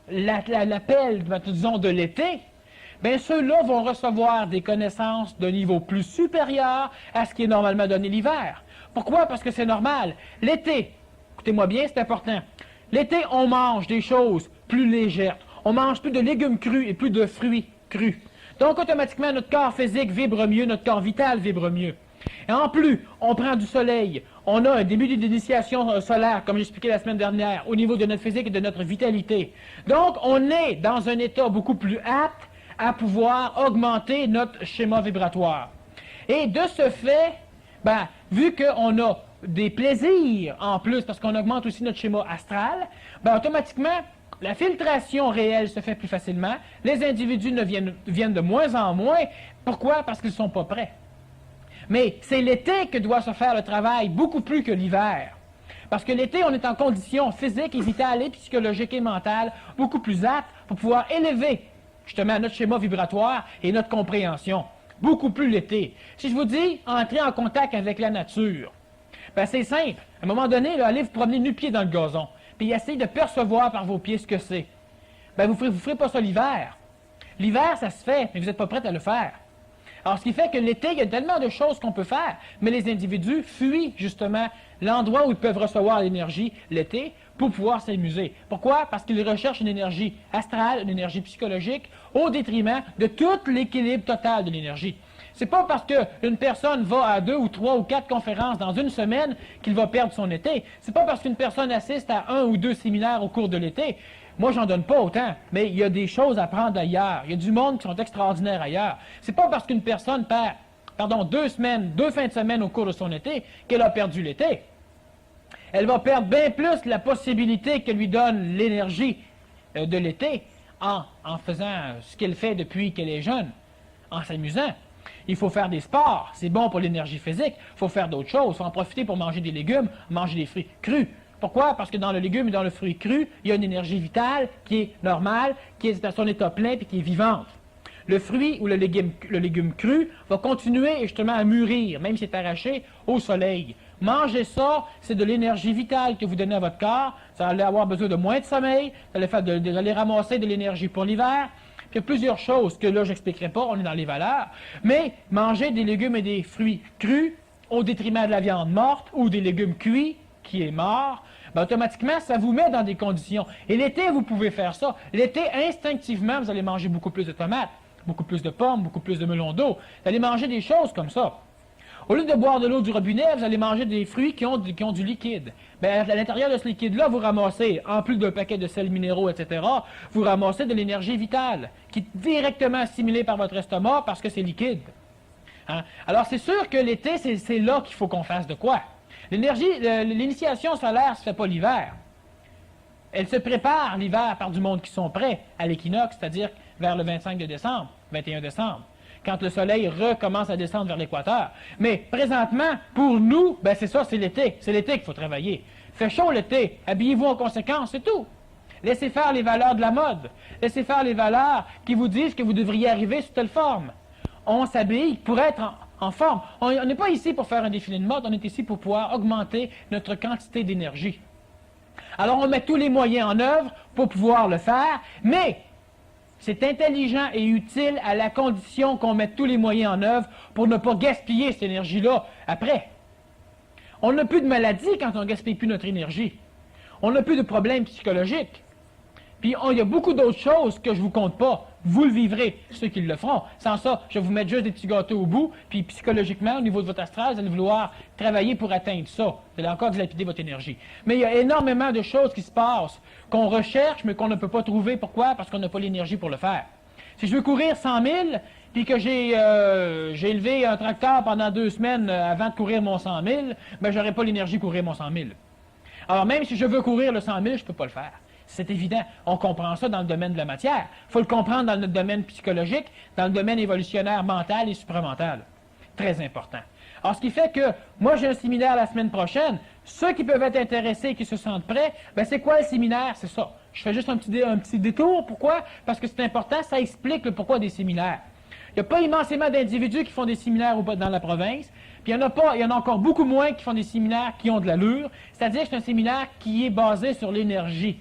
[SPEAKER 1] l'appel, disons, de l'été, bien, ceux-là vont recevoir des connaissances d'un niveau plus supérieur à ce qui est normalement donné l'hiver. Pourquoi? Parce que c'est normal. L'été, écoutez-moi bien, c'est important. L'été, on mange des choses plus légères. On mange plus de légumes crus et plus de fruits crus. Donc, automatiquement, notre corps physique vibre mieux, notre corps vital vibre mieux. Et en plus, on prend du soleil. On a un début d'initiation solaire, comme j'expliquais la semaine dernière, au niveau de notre physique et de notre vitalité. Donc, on est dans un état beaucoup plus apte à pouvoir augmenter notre schéma vibratoire. Et de ce fait, ben, vu qu'on a des plaisirs en plus, parce qu'on augmente aussi notre schéma astral, ben, automatiquement, la filtration réelle se fait plus facilement. Les individus viennent de moins en moins. Pourquoi? Parce qu'ils ne sont pas prêts. Mais c'est l'été que doit se faire le travail, beaucoup plus que l'hiver. Parce que l'été, on est en condition physique et vitale et psychologique et mentale beaucoup plus apte pour pouvoir élever justement notre schéma vibratoire et notre compréhension. Beaucoup plus l'été. Si je vous dis, entrer en contact avec la nature, ben c'est simple. À un moment donné, là, allez vous promener nu-pied dans le gazon, puis essayez de percevoir par vos pieds ce que c'est. Ben vous ferez pas ça l'hiver. L'hiver, ça se fait, mais vous n'êtes pas prêt à le faire. Alors, ce qui fait que l'été, il y a tellement de choses qu'on peut faire, mais les individus fuient justement l'endroit où ils peuvent recevoir l'énergie l'été pour pouvoir s'amuser. Pourquoi? Parce qu'ils recherchent une énergie astrale, une énergie psychologique, au détriment de tout l'équilibre total de l'énergie. C'est pas parce qu'une personne va à 2 ou 3 ou 4 conférences dans une semaine qu'il va perdre son été. C'est pas parce qu'une personne assiste à 1 ou 2 séminaires au cours de l'été. Moi, j'en donne pas autant, mais il y a des choses à prendre ailleurs. Il y a du monde qui sont extraordinaires ailleurs. C'est pas parce qu'une personne perd, 2 fins de semaine au cours de son été qu'elle a perdu l'été. Elle va perdre bien plus la possibilité que lui donne l'énergie de l'été en faisant ce qu'elle fait depuis qu'elle est jeune, en s'amusant. Il faut faire des sports, c'est bon pour l'énergie physique. Il faut faire d'autres choses, il faut en profiter pour manger des légumes, manger des fruits crus. Pourquoi? Parce que dans le légume et dans le fruit cru, il y a une énergie vitale qui est normale, qui est à son état plein et qui est vivante. Le fruit ou le légume cru va continuer justement à mûrir, même si c'est arraché au soleil. Mangez ça, c'est de l'énergie vitale que vous donnez à votre corps. Ça allait avoir besoin de moins de sommeil, ça allait ramasser de l'énergie pour l'hiver. Puis il y a plusieurs choses que là, je n'expliquerai pas, on est dans les valeurs. Mais manger des légumes et des fruits crus au détriment de la viande morte ou des légumes cuits, qui est mort, ben, automatiquement, ça vous met dans des conditions. Et l'été, vous pouvez faire ça. L'été, instinctivement, vous allez manger beaucoup plus de tomates, beaucoup plus de pommes, beaucoup plus de melons d'eau. Vous allez manger des choses comme ça. Au lieu de boire de l'eau du robinet, vous allez manger des fruits qui ont du liquide. Bien, à l'intérieur de ce liquide-là, vous ramassez, en plus d'un paquet de sels minéraux, etc., vous ramassez de l'énergie vitale, qui est directement assimilée par votre estomac parce que c'est liquide. Hein? Alors, c'est sûr que l'été, c'est là qu'il faut qu'on fasse de quoi. L'initiation solaire ne se fait pas l'hiver. Elle se prépare l'hiver par du monde qui sont prêts à l'équinoxe, c'est-à-dire vers le 25 de décembre, 21 décembre, quand le soleil recommence à descendre vers l'équateur. Mais présentement, pour nous, ben c'est ça, c'est l'été. C'est l'été qu'il faut travailler. Fait chaud l'été, habillez-vous en conséquence, c'est tout. Laissez faire les valeurs de la mode. Laissez faire les valeurs qui vous disent que vous devriez arriver sous telle forme. On s'habille pour être en forme. On n'est pas ici pour faire un défilé de mode, on est ici pour pouvoir augmenter notre quantité d'énergie. Alors on met tous les moyens en œuvre pour pouvoir le faire, mais c'est intelligent et utile à la condition qu'on mette tous les moyens en œuvre pour ne pas gaspiller cette énergie-là après. On n'a plus de maladie quand on ne gaspille plus notre énergie. On n'a plus de problèmes psychologiques. Puis il y a beaucoup d'autres choses que je ne vous compte pas. Vous le vivrez, ceux qui le feront. Sans ça, je vais vous mettre juste des petits gâteaux au bout, puis psychologiquement, au niveau de votre astral, vous allez vouloir travailler pour atteindre ça. Vous allez encore dilapider votre énergie. Mais il y a énormément de choses qui se passent, qu'on recherche, mais qu'on ne peut pas trouver. Pourquoi? Parce qu'on n'a pas l'énergie pour le faire. Si je veux courir 100 000, puis que j'ai élevé un tracteur pendant 2 semaines avant de courir mon 100 000, ben je n'aurai pas l'énergie pour courir mon 100 000. Alors même si je veux courir le 100 000, je ne peux pas le faire. C'est évident. On comprend ça dans le domaine de la matière. Il faut le comprendre dans notre domaine psychologique, dans le domaine évolutionnaire mental et supramental. Très important. Alors, ce qui fait que, moi, j'ai un séminaire la semaine prochaine. Ceux qui peuvent être intéressés et qui se sentent prêts, ben c'est quoi le séminaire? C'est ça. Je fais juste un petit détour. Pourquoi? Parce que c'est important, ça explique le pourquoi des séminaires. Il n'y a pas immensément d'individus qui font des séminaires dans la province, puis il y en a encore beaucoup moins qui font des séminaires qui ont de l'allure, c'est-à-dire que c'est un séminaire qui est basé sur l'énergie.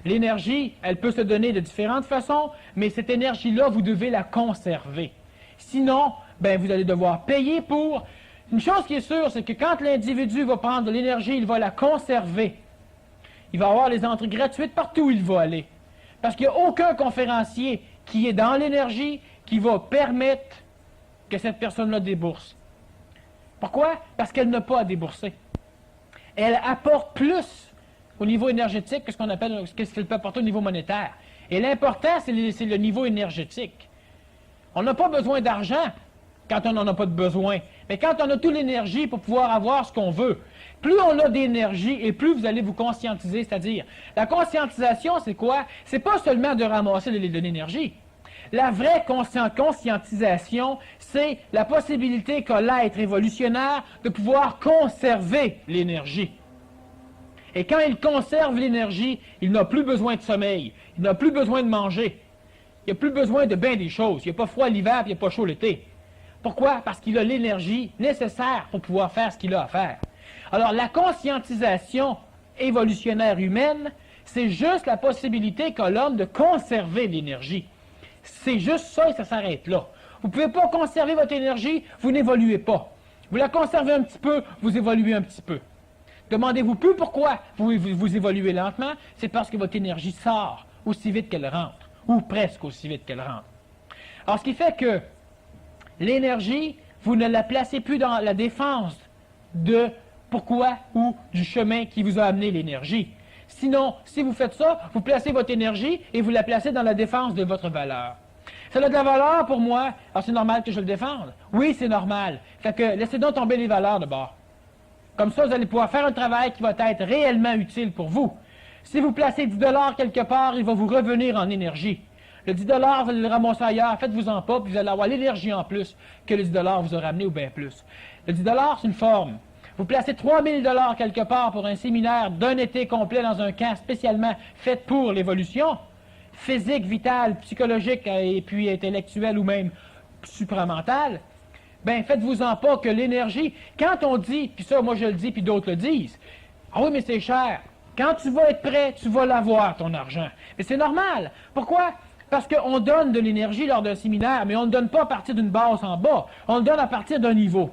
[SPEAKER 1] L'énergie, elle peut se donner de différentes façons, mais cette énergie-là, vous devez la conserver. Sinon, ben, vous allez devoir payer pour. Une chose qui est sûre, c'est que quand l'individu va prendre de l'énergie, il va la conserver. Il va avoir les entrées gratuites partout où il va aller. Parce qu'il n'y a aucun conférencier qui est dans l'énergie qui va permettre que cette personne-là débourse. Pourquoi? Parce qu'elle n'a pas à débourser. Elle apporte plus au niveau énergétique que ce qu'on appelle, ce qu'elle peut apporter au niveau monétaire. Et l'important, c'est le niveau énergétique. On n'a pas besoin d'argent quand on n'en a pas de besoin. Mais quand on a toute l'énergie pour pouvoir avoir ce qu'on veut, plus on a d'énergie et plus vous allez vous conscientiser. C'est-à-dire, la conscientisation, c'est quoi? C'est pas seulement de ramasser de l'énergie. La vraie conscientisation, c'est la possibilité qu'a l'être évolutionnaire de pouvoir conserver l'énergie. Et quand il conserve l'énergie, il n'a plus besoin de sommeil, il n'a plus besoin de manger, il n'a plus besoin de bien des choses. Il n'y a pas froid l'hiver, puis il n'y a pas chaud l'été. Pourquoi? Parce qu'il a l'énergie nécessaire pour pouvoir faire ce qu'il a à faire. Alors, la conscientisation évolutionnaire humaine, c'est juste la possibilité qu'a l'homme de conserver l'énergie. C'est juste ça et ça s'arrête là. Vous ne pouvez pas conserver votre énergie, vous n'évoluez pas. Vous la conservez un petit peu, vous évoluez un petit peu. Demandez-vous plus pourquoi vous évoluez lentement, c'est parce que votre énergie sort aussi vite qu'elle rentre, ou presque aussi vite qu'elle rentre. Alors, ce qui fait que l'énergie, vous ne la placez plus dans la défense de pourquoi ou du chemin qui vous a amené l'énergie. Sinon, si vous faites ça, vous placez votre énergie et vous la placez dans la défense de votre valeur. Ça a de la valeur pour moi, alors c'est normal que je le défende. Oui, c'est normal. Fait que laissez donc tomber les valeurs de bord. Comme ça, vous allez pouvoir faire un travail qui va être réellement utile pour vous. Si vous placez 10 $ quelque part, il va vous revenir en énergie. Le 10 $, vous allez le ramasser ailleurs, faites-vous-en pas, puis vous allez avoir l'énergie en plus que le 10 $ vous a ramené ou bien plus. Le 10 $, c'est une forme. Vous placez 3000 $ quelque part pour un séminaire d'un été complet dans un camp spécialement fait pour l'évolution, physique, vitale, psychologique et puis intellectuelle ou même supramentale, ben faites-vous-en pas que l'énergie, quand on dit, puis ça moi je le dis, puis d'autres le disent, ah oui mais c'est cher, quand tu vas être prêt, tu vas l'avoir ton argent. Mais c'est normal. Pourquoi? Parce qu'on donne de l'énergie lors d'un séminaire, mais on ne donne pas à partir d'une base en bas, on le donne à partir d'un niveau.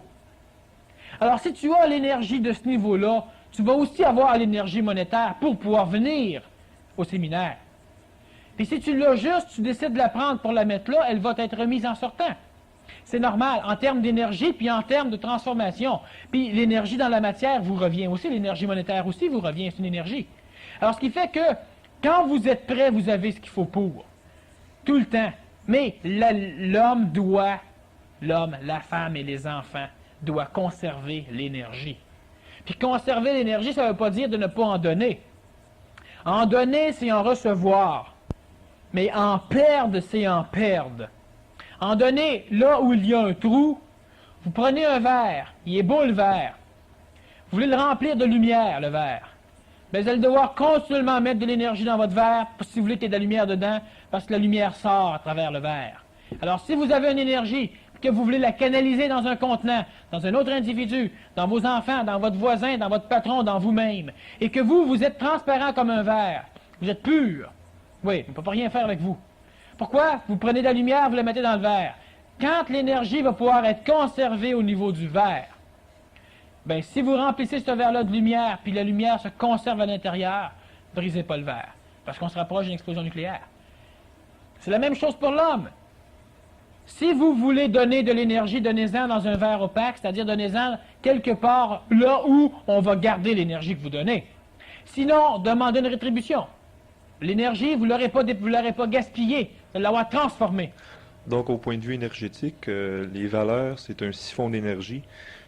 [SPEAKER 1] Alors si tu as l'énergie de ce niveau-là, tu vas aussi avoir l'énergie monétaire pour pouvoir venir au séminaire. Puis si tu l'as juste, tu décides de la prendre pour la mettre là, elle va être remise en sortant. C'est normal, en termes d'énergie, puis en termes de transformation. Puis l'énergie dans la matière vous revient aussi, l'énergie monétaire aussi vous revient, c'est une énergie. Alors ce qui fait que, quand vous êtes prêt, vous avez ce qu'il faut pour. Tout le temps. Mais l'homme, la femme et les enfants doivent conserver l'énergie. Puis conserver l'énergie, ça ne veut pas dire de ne pas en donner. En donner, c'est en recevoir. Mais en perdre, c'est en perdre. En donner, là où il y a un trou, vous prenez un verre, il est beau le verre. Vous voulez le remplir de lumière, le verre. Mais vous allez devoir continuellement mettre de l'énergie dans votre verre si vous voulez qu'il y ait de la lumière dedans, parce que la lumière sort à travers le verre. Alors, si vous avez une énergie, que vous voulez la canaliser dans un contenant, dans un autre individu, dans vos enfants, dans votre voisin, dans votre patron, dans vous-même, et que vous êtes transparent comme un verre, vous êtes pur, oui, on ne peut pas rien faire avec vous. Pourquoi? Vous prenez de la lumière, vous la mettez dans le verre. Quand l'énergie va pouvoir être conservée au niveau du verre, bien, si vous remplissez ce verre-là de lumière, puis la lumière se conserve à l'intérieur, ne brisez pas le verre, parce qu'on se rapproche d'une explosion nucléaire. C'est la même chose pour l'homme. Si vous voulez donner de l'énergie, donnez-en dans un verre opaque, c'est-à-dire donnez-en quelque part là où on va garder l'énergie que vous donnez. Sinon, demandez une rétribution. L'énergie, vous ne l'aurez pas gaspillée, vous allez l'avoir transformée.
[SPEAKER 2] Donc, au point de vue énergétique, les valeurs, c'est un siphon d'énergie.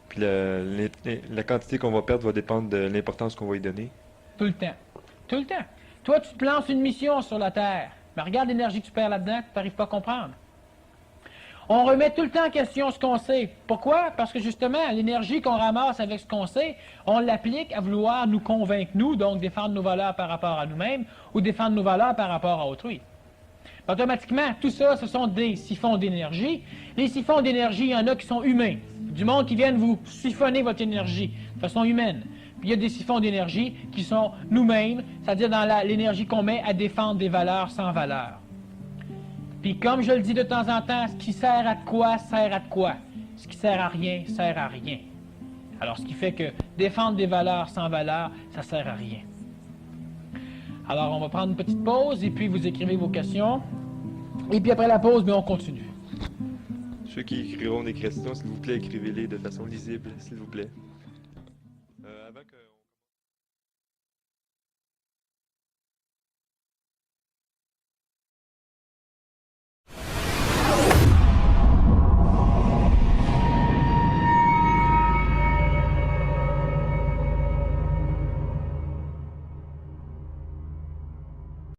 [SPEAKER 2] Puis la quantité qu'on va perdre va dépendre de l'importance qu'on va y donner.
[SPEAKER 1] Tout le temps. Tout le temps. Toi, tu te lances une mission sur la Terre. Mais regarde l'énergie que tu perds là-dedans, tu n'arrives pas à comprendre. On remet tout le temps en question ce qu'on sait. Pourquoi? Parce que justement, l'énergie qu'on ramasse avec ce qu'on sait, on l'applique à vouloir nous convaincre, nous, donc défendre nos valeurs par rapport à nous-mêmes ou défendre nos valeurs par rapport à autrui. Automatiquement, tout ça, ce sont des siphons d'énergie. Les siphons d'énergie, il y en a qui sont humains. Du monde qui viennent vous siphonner votre énergie de façon humaine. Puis il y a des siphons d'énergie qui sont nous-mêmes, c'est-à-dire dans l'énergie qu'on met à défendre des valeurs sans valeur. Puis comme je le dis de temps en temps, ce qui sert à quoi, sert à quoi. Ce qui sert à rien, sert à rien. Alors ce qui fait que défendre des valeurs sans valeur, ça sert à rien. Alors on va prendre une petite pause et puis vous écrivez vos questions. Et puis après la pause, on continue.
[SPEAKER 2] Ceux qui écriront des questions, s'il vous plaît, écrivez-les de façon lisible, s'il vous plaît. Avant que...